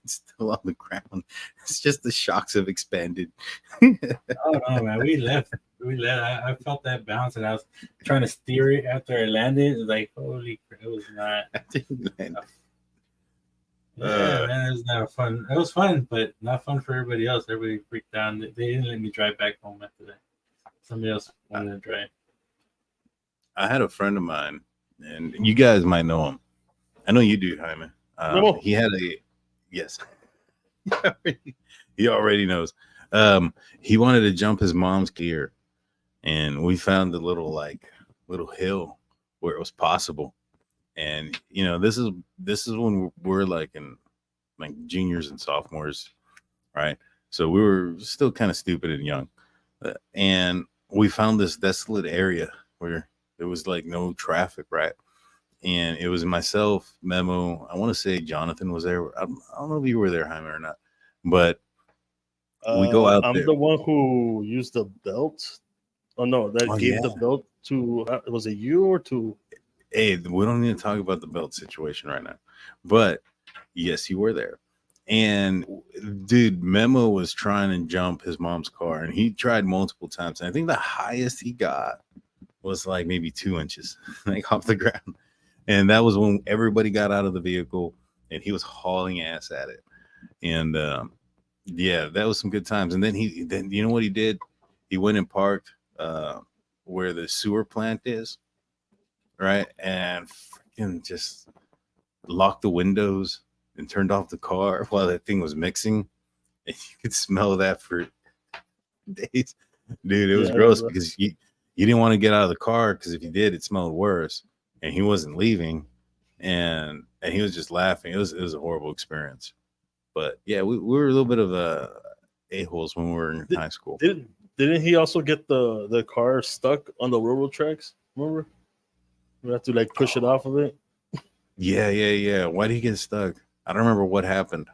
still on the ground. It's just the shocks have expanded. Oh no, man, we left. I felt that bounce, and I was trying to steer it after I landed. It was like, holy crap, it was not. Yeah, man, it was not fun. It was fun, but not fun for everybody else. Everybody freaked out. They didn't let me drive back home after that. Somebody else wanted to drive. I had a friend of mine, and you guys might know him. I know you do, Jaime. He had a yes. He already knows. He wanted to jump his mom's gear, and we found the little hill where it was possible. And this is when we're like in like juniors and sophomores, right? So we were still kind of stupid and young, and we found this desolate area where there was like no traffic, right? And it was myself, Memo. I want to say Jonathan was there. I don't know if you were there, Jaime, or not, but we go out I'm there. the one who used the belt. Oh no, that gave the belt to. Was it you or to? Hey, we don't need to talk about the belt situation right now, but yes, you were there. And dude, Memo was trying to jump his mom's car, and he tried multiple times. And I think the highest he got was like maybe 2 inches, like off the ground. And that was when everybody got out of the vehicle, and he was hauling ass at it. And yeah, that was some good times. And then you know what he did? He went and parked where the sewer plant is. Right, and freaking just locked the windows and turned off the car while that thing was mixing, and you could smell that for days, dude. It was gross because you didn't want to get out of the car because if you did, it smelled worse. And he wasn't leaving, and he was just laughing. It was a horrible experience. But yeah, we were a little bit of a-holes when we were in high school. Didn't he also get the car stuck on the railroad tracks? Remember? We have to like push it off of it. Yeah. Why did he get stuck? I don't remember what happened.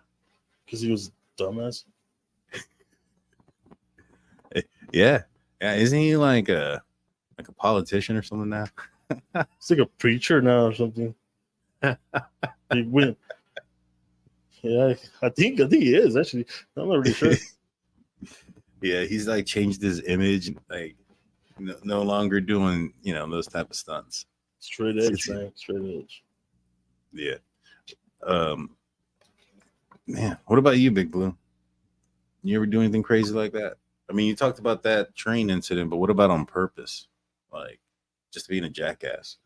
Because he was dumbass. Yeah. Isn't he like a politician or something now? He's like a preacher now or something. He went. Yeah, I think he is actually. I'm not really sure. Yeah, he's like changed his image, like no longer doing those type of stunts. Straight edge, man. Straight edge. Yeah. Man, what about you, Big Blue? You ever do anything crazy like that? I mean, you talked about that train incident, but what about on purpose? Like just being a jackass?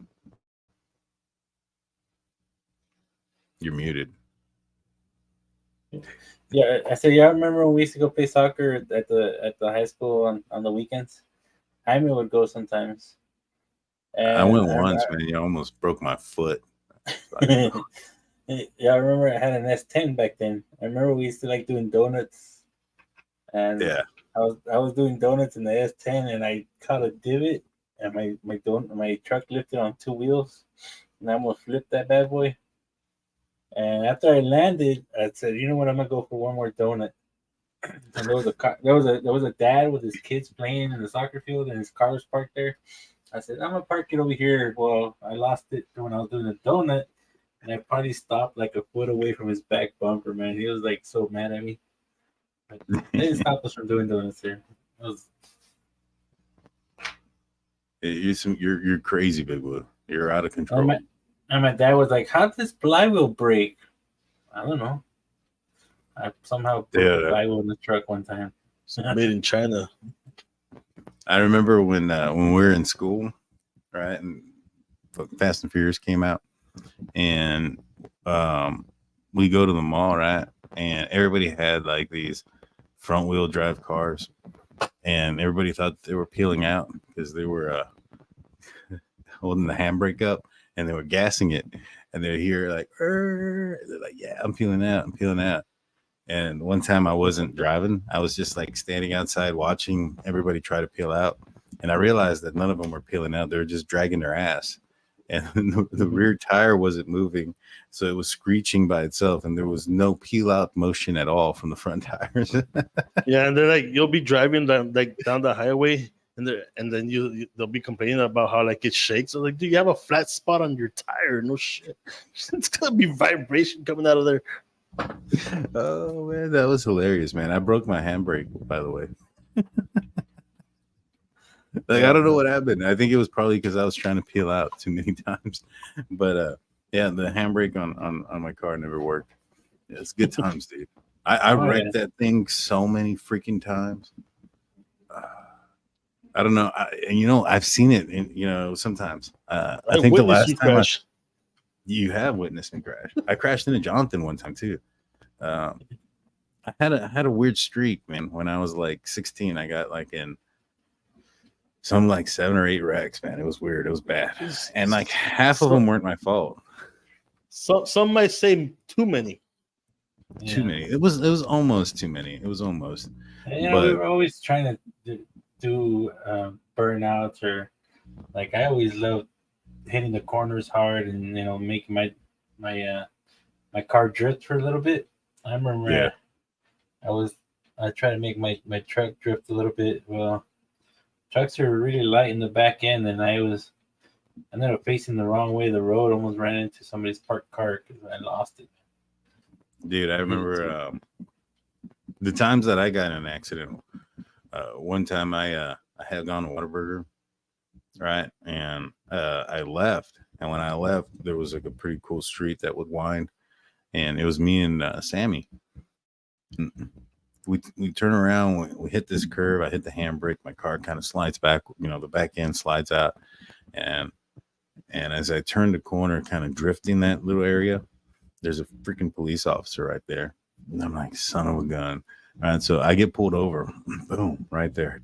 You're muted. Yeah, I said, I remember when we used to go play soccer at the high school on the weekends. Jaime would go sometimes. And I went once, man. You almost broke my foot. Yeah, I remember I had an S10 back then. I remember we used to like doing donuts, and yeah, I was doing donuts in the S10, and I caught a divot, and my truck lifted on 2 wheels, and I almost flipped that bad boy. And after I landed, I said, you know what, I'm gonna go for one more donut. And there was a dad with his kids playing in the soccer field, and his car was parked there. I said, I'm gonna park it over here. Well, I lost it when I was doing the donut, and I probably stopped like a foot away from his back bumper, man. He was like so mad at me. But they didn't stop us from doing donuts there. You're crazy, Big Blue. You're out of control. And my dad was like, "How'd this flywheel break?" I don't know. I somehow broke the flywheel in the truck one time. Made in China. I remember when we were in school, right, and Fast and Furious came out, and we go to the mall, right, and everybody had like these front wheel drive cars, and everybody thought they were peeling out because they were holding the handbrake up and they were gassing it, and they're here like, they're like, yeah, I'm peeling out. And one time I wasn't driving, I was just like standing outside watching everybody try to peel out, and I realized that none of them were peeling out; they were just dragging their ass, and the rear tire wasn't moving, so it was screeching by itself, and there was no peel out motion at all from the front tires. Yeah, and they're like, you'll be driving down the highway, and then they'll be complaining about how like it shakes. I'm like, do you have a flat spot on your tire? No shit, it's gonna be vibration coming out of there. Oh man, that was hilarious, man. I broke my handbrake, by the way. Like, I don't know what happened. I think it was probably because I was trying to peel out too many times. But yeah, the handbrake on my car never worked. Yeah, it's good times, dude. I wrecked that thing so many freaking times. I don't know. I've seen it sometimes. I think the last time you have witnessed me crash. I crashed into Jonathan one time too. I had a weird streak, man. When I was like 16, I got like in some like 7 or 8 wrecks, man. It was weird. It was bad, and like half of them weren't my fault. So some might say too many. Too many. It was almost too many. It was almost. We were always trying to do burnouts, or like I always loved hitting the corners hard and making my car drift for a little bit. I remember I tried to make my truck drift a little bit. Well, trucks are really light in the back end, and I ended up facing the wrong way of the road, almost ran into somebody's parked car because I lost it. Dude, I remember the times that I got in an accident. One time I had gone to Whataburger, right? And I left. And when I left, there was like a pretty cool street that would wind. And it was me and Sammy. We turn around, we hit this curve. I hit the handbrake. My car kind of slides back, the back end slides out. And as I turned the corner, kind of drifting that little area, there's a freaking police officer right there. And I'm like, son of a gun. All right, so I get pulled over. Boom, right there.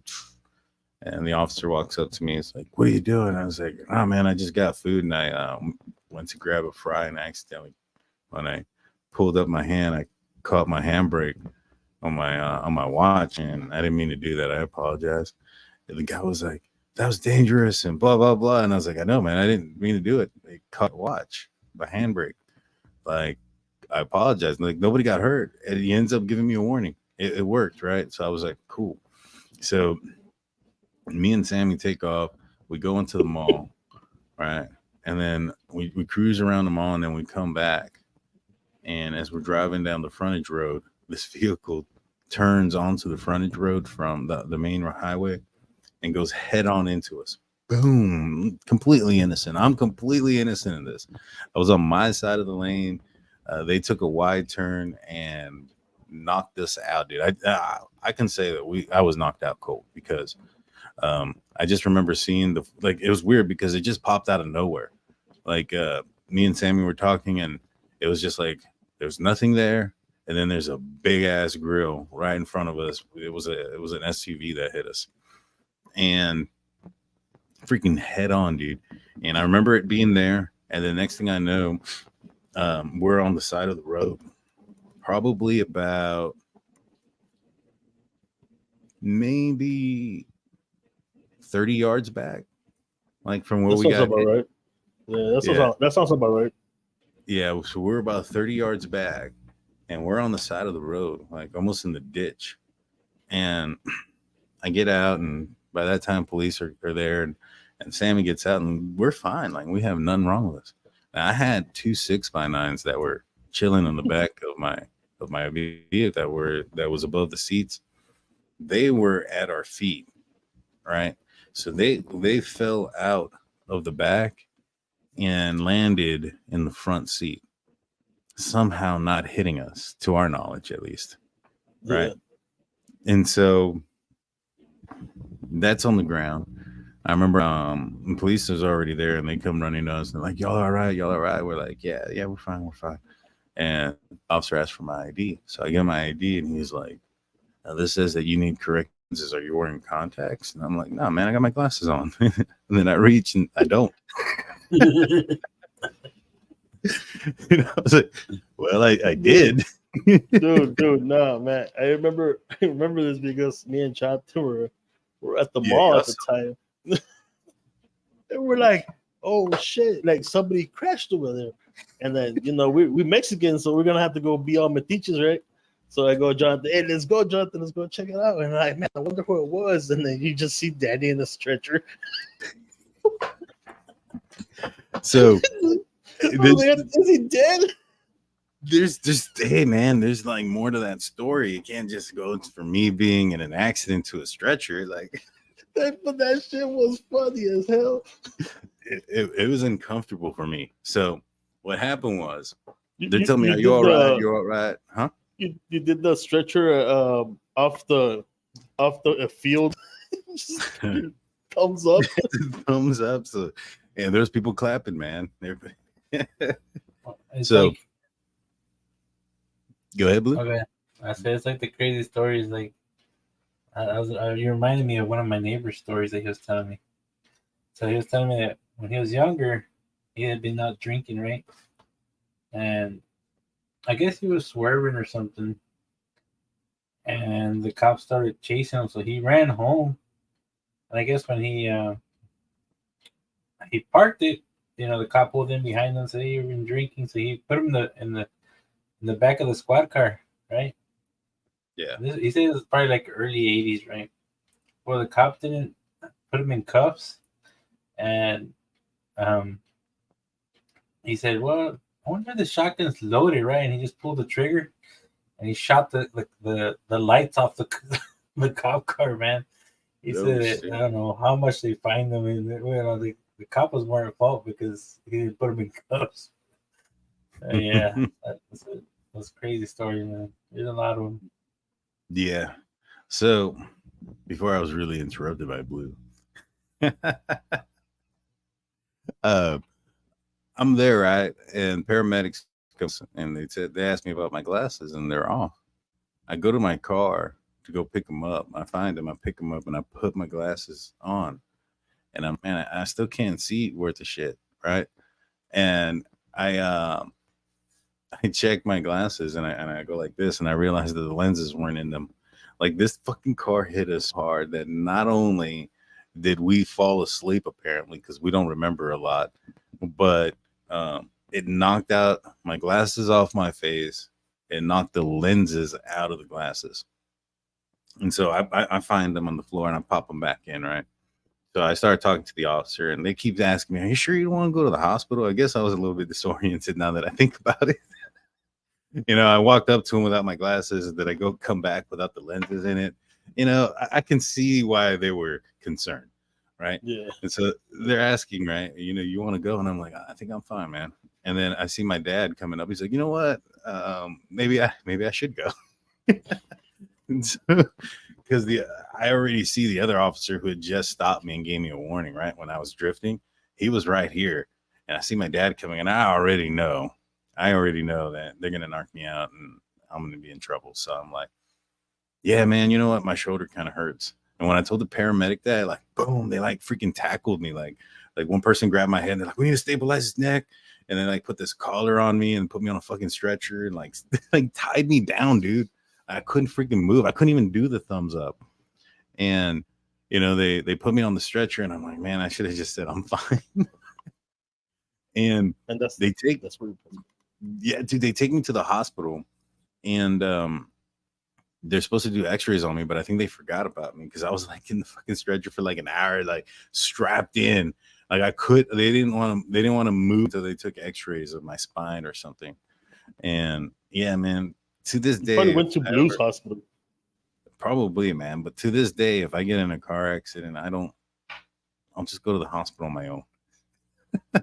And the officer walks up to me. It's like, what are you doing? I was like, oh, man, I just got food. And I went to grab a fry, and accidentally, when I pulled up my hand, I caught my handbrake on my watch. And I didn't mean to do that. I apologize. And the guy was like, that was dangerous and blah, blah, blah. And I was like, I know, man. I didn't mean to do it. They caught watch, my handbrake. Like, I apologize. Like, nobody got hurt. And he ends up giving me a warning. It worked, right? So I was like, cool. So me and Sammy take off. We go into the mall, right? And then we cruise around the mall, and then we come back. And as we're driving down the frontage road, this vehicle turns onto the frontage road from the main highway and goes head on into us. Boom. Completely innocent. I'm completely innocent in this. I was on my side of the lane. They took a wide turn and knocked us out, dude. I can say that I was knocked out cold because I just remember seeing it was weird because it just popped out of nowhere. Like me and Sammy were talking, and it was just like there's nothing there, and then there's a big ass grill right in front of us. It was an SUV that hit us, and freaking head on, dude. And I remember it being there, and the next thing I know, we're on the side of the road, probably about maybe 30 yards back, like from where we got about right. Yeah, that sounds about right. Yeah, so we're about 30 yards back, and we're on the side of the road, like almost in the ditch. And I get out, and by that time, police are there, and Sammy gets out, and we're fine. Like, we have nothing wrong with us. Now, I had 2 6x9s that were chilling on the back of my vehicle that was above the seats. They were at our feet, right? So they fell out of the back and landed in the front seat, somehow not hitting us, to our knowledge at least. Right. Yeah. And so that's on the ground. I remember the police was already there, and they come running to us and they're like, y'all all right? Y'all all right? We're like, yeah, we're fine. And the officer asked for my ID. So I give him my ID, and he's like, now this says that you need corrections. Are you wearing contacts? And I'm like, no, man, I got my glasses on. And then I reach and I don't. I was like, well, I did. dude, no, man. I remember this because me and Jonathan were at the mall at the time. And we're like, oh shit, like somebody crashed over there. And then, we Mexican, so we're gonna have to go be all metiches, right? So I go, Jonathan, hey, let's go, Jonathan, let's go check it out. And I'm like, man, I wonder who it was. And then you just see Daddy in the stretcher. So is he dead? There's just, hey man, there's like more to that story. You can't just go for me being in an accident to a stretcher. Like but that shit was funny as hell. It was uncomfortable for me. So what happened was they're telling me, are you all right? You all right? Huh? You did the stretcher off the field. Thumbs up. Thumbs up. So and there's people clapping, man. So like, go ahead, Blue. Okay. I said it's like the crazy stories. Like you reminded me of one of my neighbor's stories that he was telling me. So he was telling me that when he was younger, he had been out drinking, right? And I guess he was swerving or something. And the cops started chasing him, so he ran home. And I guess when he parked it, the cop pulled in behind him and said, hey, you've been drinking. So he put him in the back of the squad car, right? Yeah. He said it was probably like early 80s, right? Well, the cop didn't put him in cuffs. And he said, well, I wonder if the shotgun's loaded, right? And he just pulled the trigger and he shot the lights off the cop car, man. He said, I don't know how much they fined him. And the cop was more at fault because he didn't put him in cuffs. Yeah, that's a crazy story, man. There's a lot of them. Yeah. So before I was really interrupted by Blue, I'm there, right? And paramedics come and they asked me about my glasses, and they're off. I go to my car to go pick them up. I find them, I pick them up, and I put my glasses on. And I still can't see worth a shit, right? And I check my glasses and I go like this, and I realize that the lenses weren't in them. Like, this fucking car hit us hard that not only did we fall asleep, apparently, because we don't remember a lot, but it knocked out my glasses off my face. It knocked the lenses out of the glasses. And so I find them on the floor and I pop them back in, right? So I started talking to the officer, and they keep asking me, are you sure you don't want to go to the hospital? I guess I was a little bit disoriented now that I think about it. I walked up to him without my glasses. Did I come back without the lenses in it? I can see why they were concerned, right? Yeah. And so they're asking, right? You want to go? And I'm like, I think I'm fine, man. And then I see my dad coming up. He's like, you know what? Maybe I should go. Because I already see the other officer who had just stopped me and gave me a warning, right? When I was drifting, he was right here. And I see my dad coming, and I already know that they're going to knock me out and I'm going to be in trouble. So I'm like, yeah, man, you know what? My shoulder kind of hurts. And when I told the paramedic that, like, boom, they like freaking tackled me. Like one person grabbed my head and they're like, we need to stabilize his neck. And then like put this collar on me and put me on a fucking stretcher and like tied me down, dude. I couldn't freaking move. I couldn't even do the thumbs up. And, they put me on the stretcher, and I'm like, man, I should have just said I'm fine. and that's where, yeah, dude, they take me to the hospital, and they're supposed to do x-rays on me, but I think they forgot about me because I was like in the fucking stretcher for like an hour, like strapped in. Like they didn't want to move until they took x-rays of my spine or something. And yeah, man, to this day, probably went to Blues Hospital. Probably, man. But to this day, if I get in a car accident, I don't I'll just go to the hospital on my own. I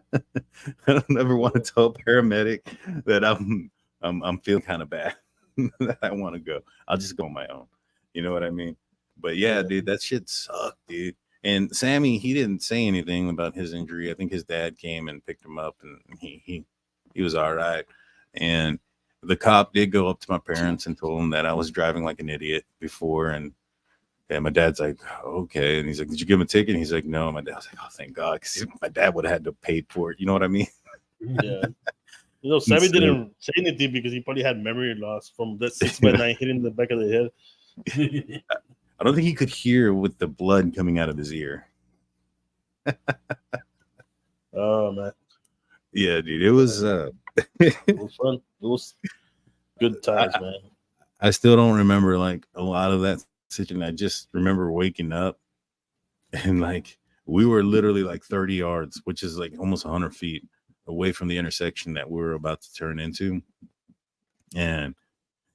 don't ever want to tell a paramedic that I'm feeling kind of bad that I want to go. I'll just go on my own. You know what I mean? But yeah, dude, that shit sucked, dude. And Sammy, he didn't say anything about his injury. I think his dad came and picked him up, and he was all right. And the cop did go up to my parents and told them that I was driving like an idiot before. And my dad's like, okay. And he's like, did you give him a ticket? And he's like, no. My dad was like, oh, thank God, because my dad would have had to pay for it. You know what I mean? Yeah. You know, Sammy didn't say anything because he probably had memory loss from that 6x9 hitting the back of the head. I don't think he could hear with the blood coming out of his ear. Oh man. Yeah, dude. It was it was fun. It was good times, man. I still don't remember like a lot of that situation. I just remember waking up and like we were literally like 30 yards, which is like almost 100 feet away from the intersection that we were about to turn into. And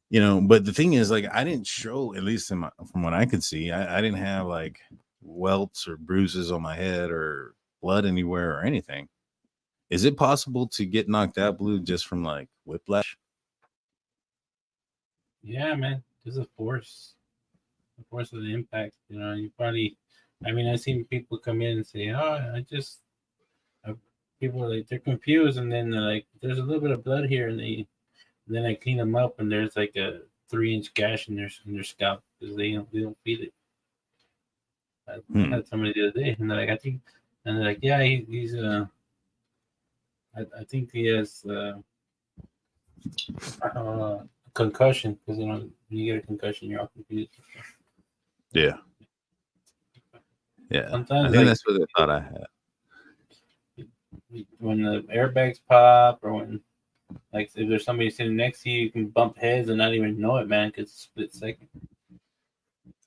you know, but the thing is, like, I didn't show, at least from what I could see, I didn't have like welts or bruises on my head or blood anywhere or anything. Is it possible to get knocked out, Blue, just from like whiplash? Yeah, man. There's the force of the impact. You know, you probably, I mean, I've seen people come in and say, oh, people are like, they're confused. And then they're like, there's a little bit of blood here. And then I clean them up and there's like a 3-inch gash in their scalp because they don't feed it. I had somebody the other day and they're like, and they're like, yeah, he's I think he has concussion because you know when you get a concussion you're all confused. Yeah. Sometimes I think that's what I thought I had. When the airbags pop or when like if there's somebody sitting next to you, you can bump heads and not even know it, man, because it's a split second.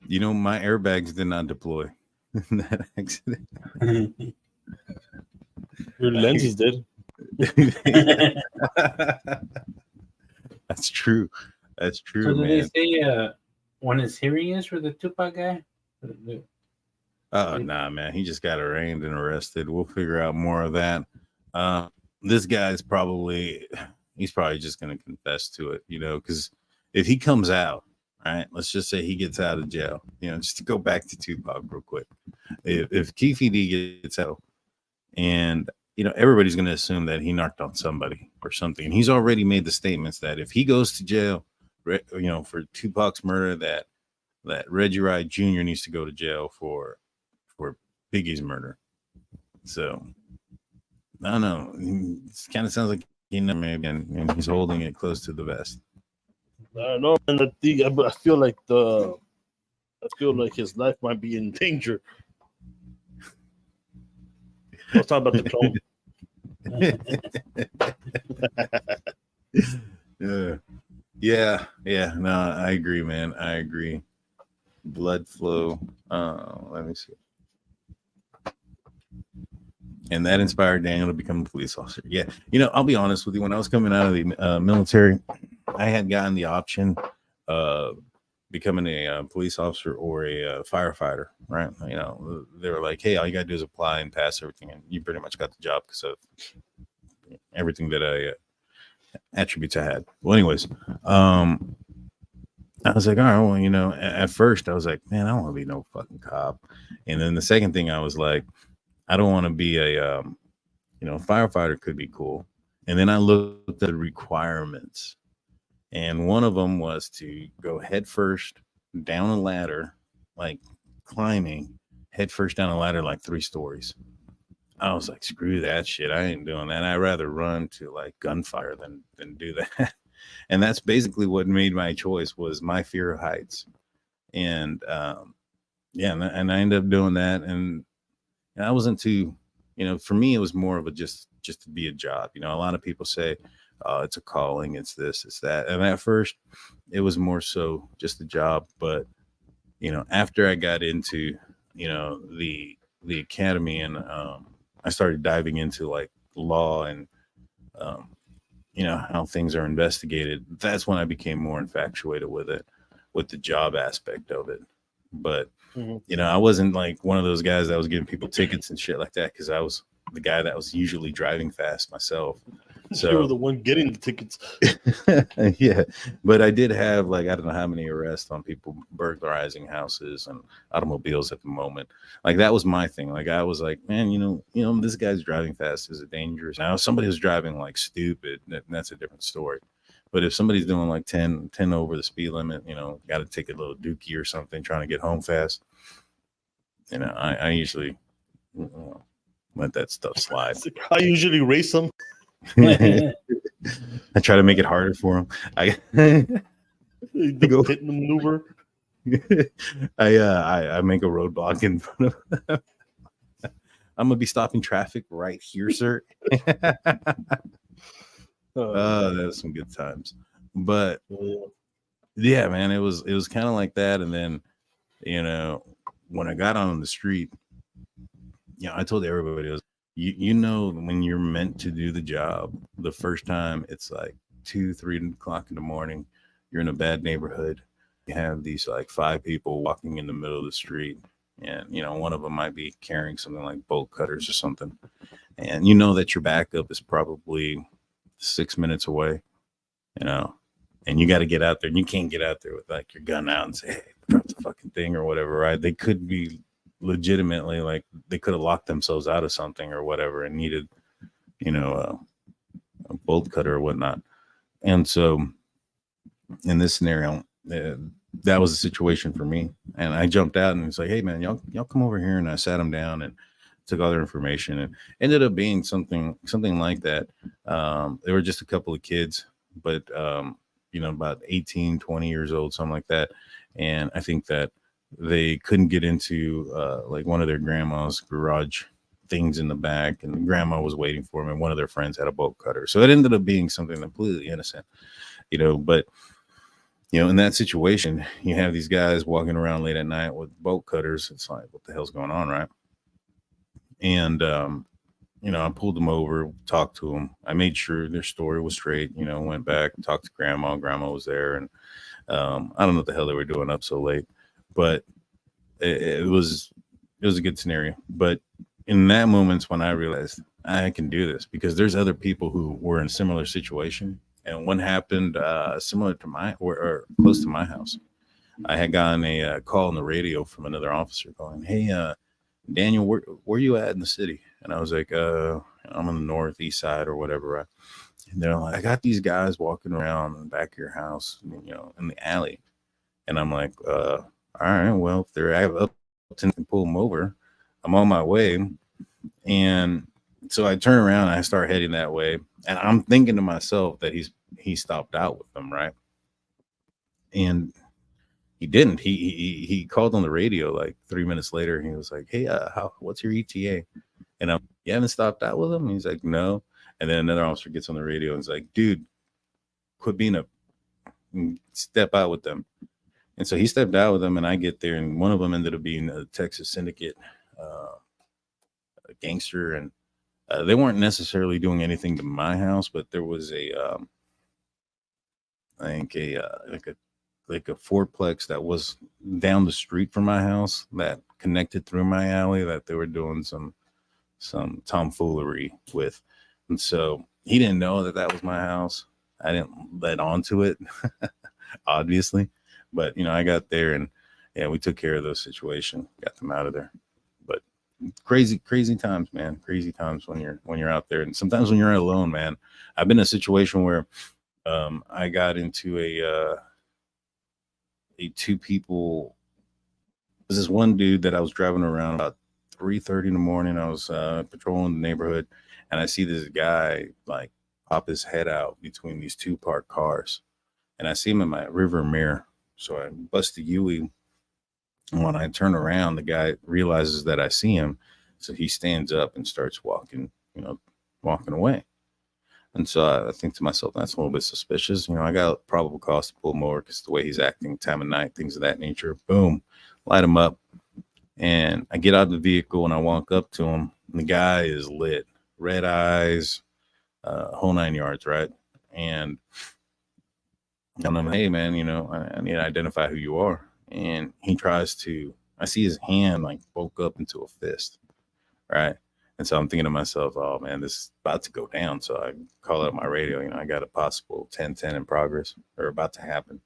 You know, my airbags did not deploy in that accident. Your lenses did. That's true. That's true, so man. Did they say when his hearing is for the Tupac guy? Oh, nah, man. He just got arraigned and arrested. We'll figure out more of that. This guy's he's probably just going to confess to it, you know, because if he comes out, right, let's just say he gets out of jail, you know, just to go back to Tupac real quick. If Keefe gets out and, you know, everybody's going to assume that he knocked on somebody or something. And he's already made the statements that if he goes to jail, you know, for Tupac's murder, that Reggie Wright Jr. needs to go to jail for Biggie's murder. So I don't know. It kind of sounds like he knows maybe, and he's holding it close to the vest. I don't know, and I feel like his life might be in danger. Let's talk about the clone. Yeah. No, I agree, man. I agree. Blood flow. Let me see. And that inspired Daniel to become a police officer. Yeah. You know, I'll be honest with you. When I was coming out of the military, I had gotten the option of becoming a police officer or a firefighter, right? You know, they were like, hey, all you got to do is apply and pass everything. And you pretty much got the job because of everything that attributes I had. Well, anyways, I was like, all right, well, you know, at first I was like, man, I don't want to be no fucking cop. And then the second thing I was like, I don't want to be a, firefighter could be cool. And then I looked at the requirements. And one of them was to go head first down a ladder, like climbing head first down a ladder, like 3 stories. I was like, screw that shit. I ain't doing that. I'd rather run to like gunfire than do that. And that's basically what made my choice was my fear of heights. And and I ended up doing that. And I wasn't too, you know, for me, it was more of a just to be a job. You know, a lot of people say, oh, it's a calling, it's this, it's that. And at first, it was more so just a job. But, you know, after I got into, you know, the academy and I started diving into like law and, you know, how things are investigated, that's when I became more infatuated with it, with the job aspect of it. But Mhm. I wasn't like one of those guys that was giving people tickets and shit like that, because I was the guy that was usually driving fast myself. You were So the one getting the tickets. yeah, but I did have, like, I don't know how many arrests on people burglarizing houses and automobiles at the moment. Like, that was my thing. Like, I was like, man, this guy's driving fast. Is it dangerous? Now, if somebody was driving like stupid, that's a different story. But if somebody's doing like 10 over the speed limit, got to take a little dookie or something, trying to get home fast, I usually let that stuff slide. I usually race them. I try to make it harder for him. The Go. pit maneuver. I make a roadblock in front of them. I'm gonna be stopping traffic right here, sir. That's some good times. But yeah, man, it was kind of like that. And then, when I got on the street, I told everybody, when you're meant to do the job, the first time it's like 2-3 o'clock in the morning, you're in a bad neighborhood, you have these like 5 people walking in the middle of the street, and one of them might be carrying something like bolt cutters or something, and that your backup is probably 6 minutes away, and you got to get out there, and you can't get out there with like your gun out and say, hey, drop the fucking thing or whatever, right? They could be legitimately, like, they could have locked themselves out of something or whatever and needed a bolt cutter or whatnot. And so in this scenario, that was the situation for me, and I jumped out and it's like, hey man, y'all come over here. And I sat them down and took all their information, and ended up being something like that. There were just a couple of kids, but about 18, 20 years old, something like that. And I think that they couldn't get into like one of their grandma's garage things in the back, and the grandma was waiting for them, and one of their friends had a bolt cutter. So it ended up being something completely innocent, but in that situation, you have these guys walking around late at night with bolt cutters. It's like, what the hell's going on, right? And I pulled them over, talked to them. I made sure their story was straight. Went back, talked to grandma. Grandma was there, and I don't know what the hell they were doing up so late, but it was a good scenario. But in that moment, when I realized I can do this, because there's other people who were in a similar situation, and one happened similar to or close to my house. I had gotten a call on the radio from another officer going, hey, Daniel, where you at in the city? And I was like, I'm on the northeast side or whatever. Right? And they're like, I got these guys walking around in the back of your house, in the alley. And I'm like, all right, well, if they're up to pull them over, I'm on my way. And so I turn around and I start heading that way. And I'm thinking to myself that he stopped out with them, right? And he didn't. He called on the radio like 3 minutes later. And he was like, hey, what's your ETA? And you haven't stopped out with him? And he's like, no. And then another officer gets on the radio and is like, dude, quit being step out with them. And so he stepped out with them, and I get there, and one of them ended up being a Texas syndicate a gangster, and they weren't necessarily doing anything to my house, but there was I think like a fourplex that was down the street from my house that connected through my alley that they were doing some tomfoolery with. And so he didn't know that was my house. I didn't let on to it, obviously. But, I got there, and yeah, we took care of those situations, got them out of there. But crazy times, man. Crazy times when you're out there. And sometimes when you're alone, man. I've been in a situation where I got into a 2 people. There's this one dude that I was driving around about 3:30 in the morning. I was patrolling the neighborhood, and I see this guy like pop his head out between these 2 parked cars, and I see him in my rear mirror. So I bust the UE, and when I turn around, the guy realizes that I see him, so he stands up and starts walking away. And so I think to myself, that's a little bit suspicious. I got probable cause to pull him over because the way he's acting, time of night, things of that nature. Boom, light him up. And I get out of the vehicle and I walk up to him. And the guy is lit, red eyes, whole 9 yards, right? And I'm like, hey, man, I need to identify who you are. And he tries to I see his hand like woke up into a fist, right? And so I'm thinking to myself, oh man, this is about to go down. So I call up my radio, you know, I got a possible 10-10 in progress or about to happen.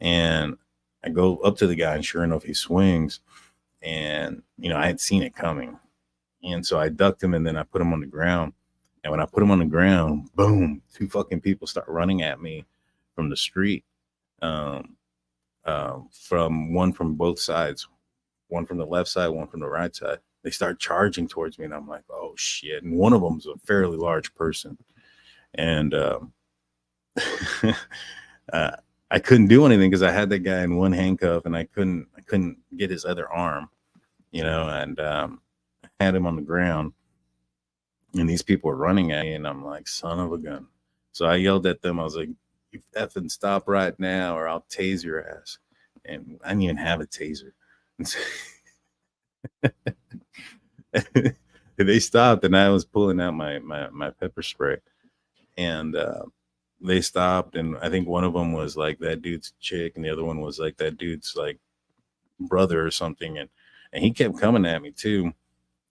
And I go up to the guy, and sure enough, he swings. And, you know, I had seen it coming. And so I ducked him, and then I put him on the ground. And when I put him on the ground, boom, 2 fucking people start running at me from the street. From both sides, one from the left side, one from the right side. They start charging towards me, and I'm like, oh shit. And one of them is a fairly large person. And I couldn't do anything because I had that guy in one handcuff, and I couldn't get his other arm, you know, and I had him on the ground, and these people were running at me, and I'm like, son of a gun. So I yelled at them. I was like, you effing stop right now or I'll tase your ass. And I didn't even have a taser. And so they stopped, and I was pulling out my pepper spray, and they stopped, and I think one of them was like that dude's chick, and the other one was like that dude's like brother or something, and he kept coming at me too.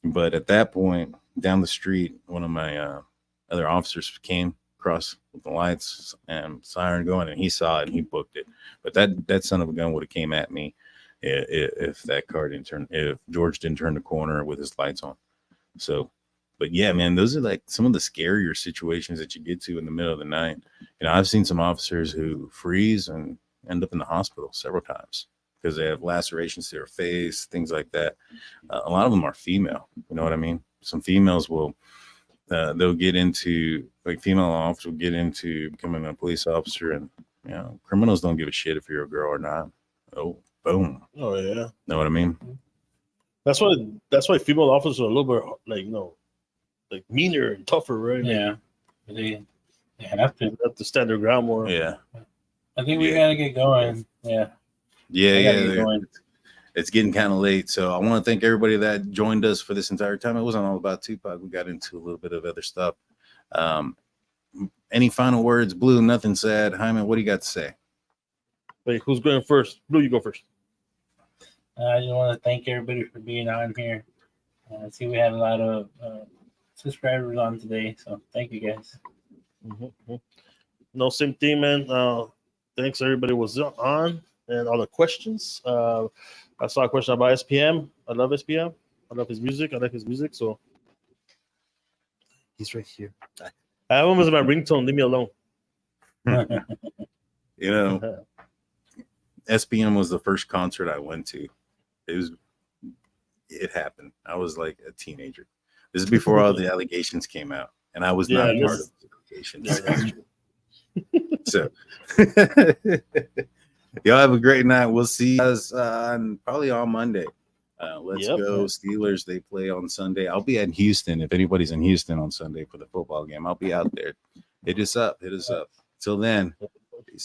But at that point, down the street, one of my other officers came across with the lights and siren going, and he saw it and he booked it. But that son of a gun would have came at me if that car didn't turn, if George didn't turn the corner with his lights on. So, but yeah, man, those are like some of the scarier situations that you get to in the middle of the night. You know, I've seen some officers who freeze and end up in the hospital several times because they have lacerations to their face, things like that. A lot of them are female. You know what I mean? Some females will, they'll get into, like female officers will get into becoming a police officer, and, you know, criminals don't give a shit if you're a girl or not. Oh, boom. Oh yeah. Know what I mean? That's why female officers are a little bit like, you know, like meaner and tougher, right? Yeah, they have to. They have to stand their ground more. Yeah. I think we gotta get going. Yeah. Yeah. It's getting kind of late. So I want to thank everybody that joined us for this entire time. It wasn't all about Tupac. We got into a little bit of other stuff. Any final words, Blue? Nothing said. Hyman, what do you got to say? Wait, who's going first? Blue, you go first. I just want to thank everybody for being on here. I see we had a lot of subscribers on today, so thank you guys. Mm-hmm. No, same thing, man. Thanks everybody was on and all the questions. I saw a question about SPM. I love SPM. I love his music. I like his music. So he's right here. I have him as my ringtone. Leave me alone. You know, SPM was the first concert I went to. It happened. I was like a teenager. This is before all the allegations came out, and I was not part of the allegations. So, y'all have a great night. We'll see you guys probably on Monday. Let's go Steelers. They play on Sunday. I'll be at Houston. If anybody's in Houston on Sunday for the football game, I'll be out there. Hit us up. Till then,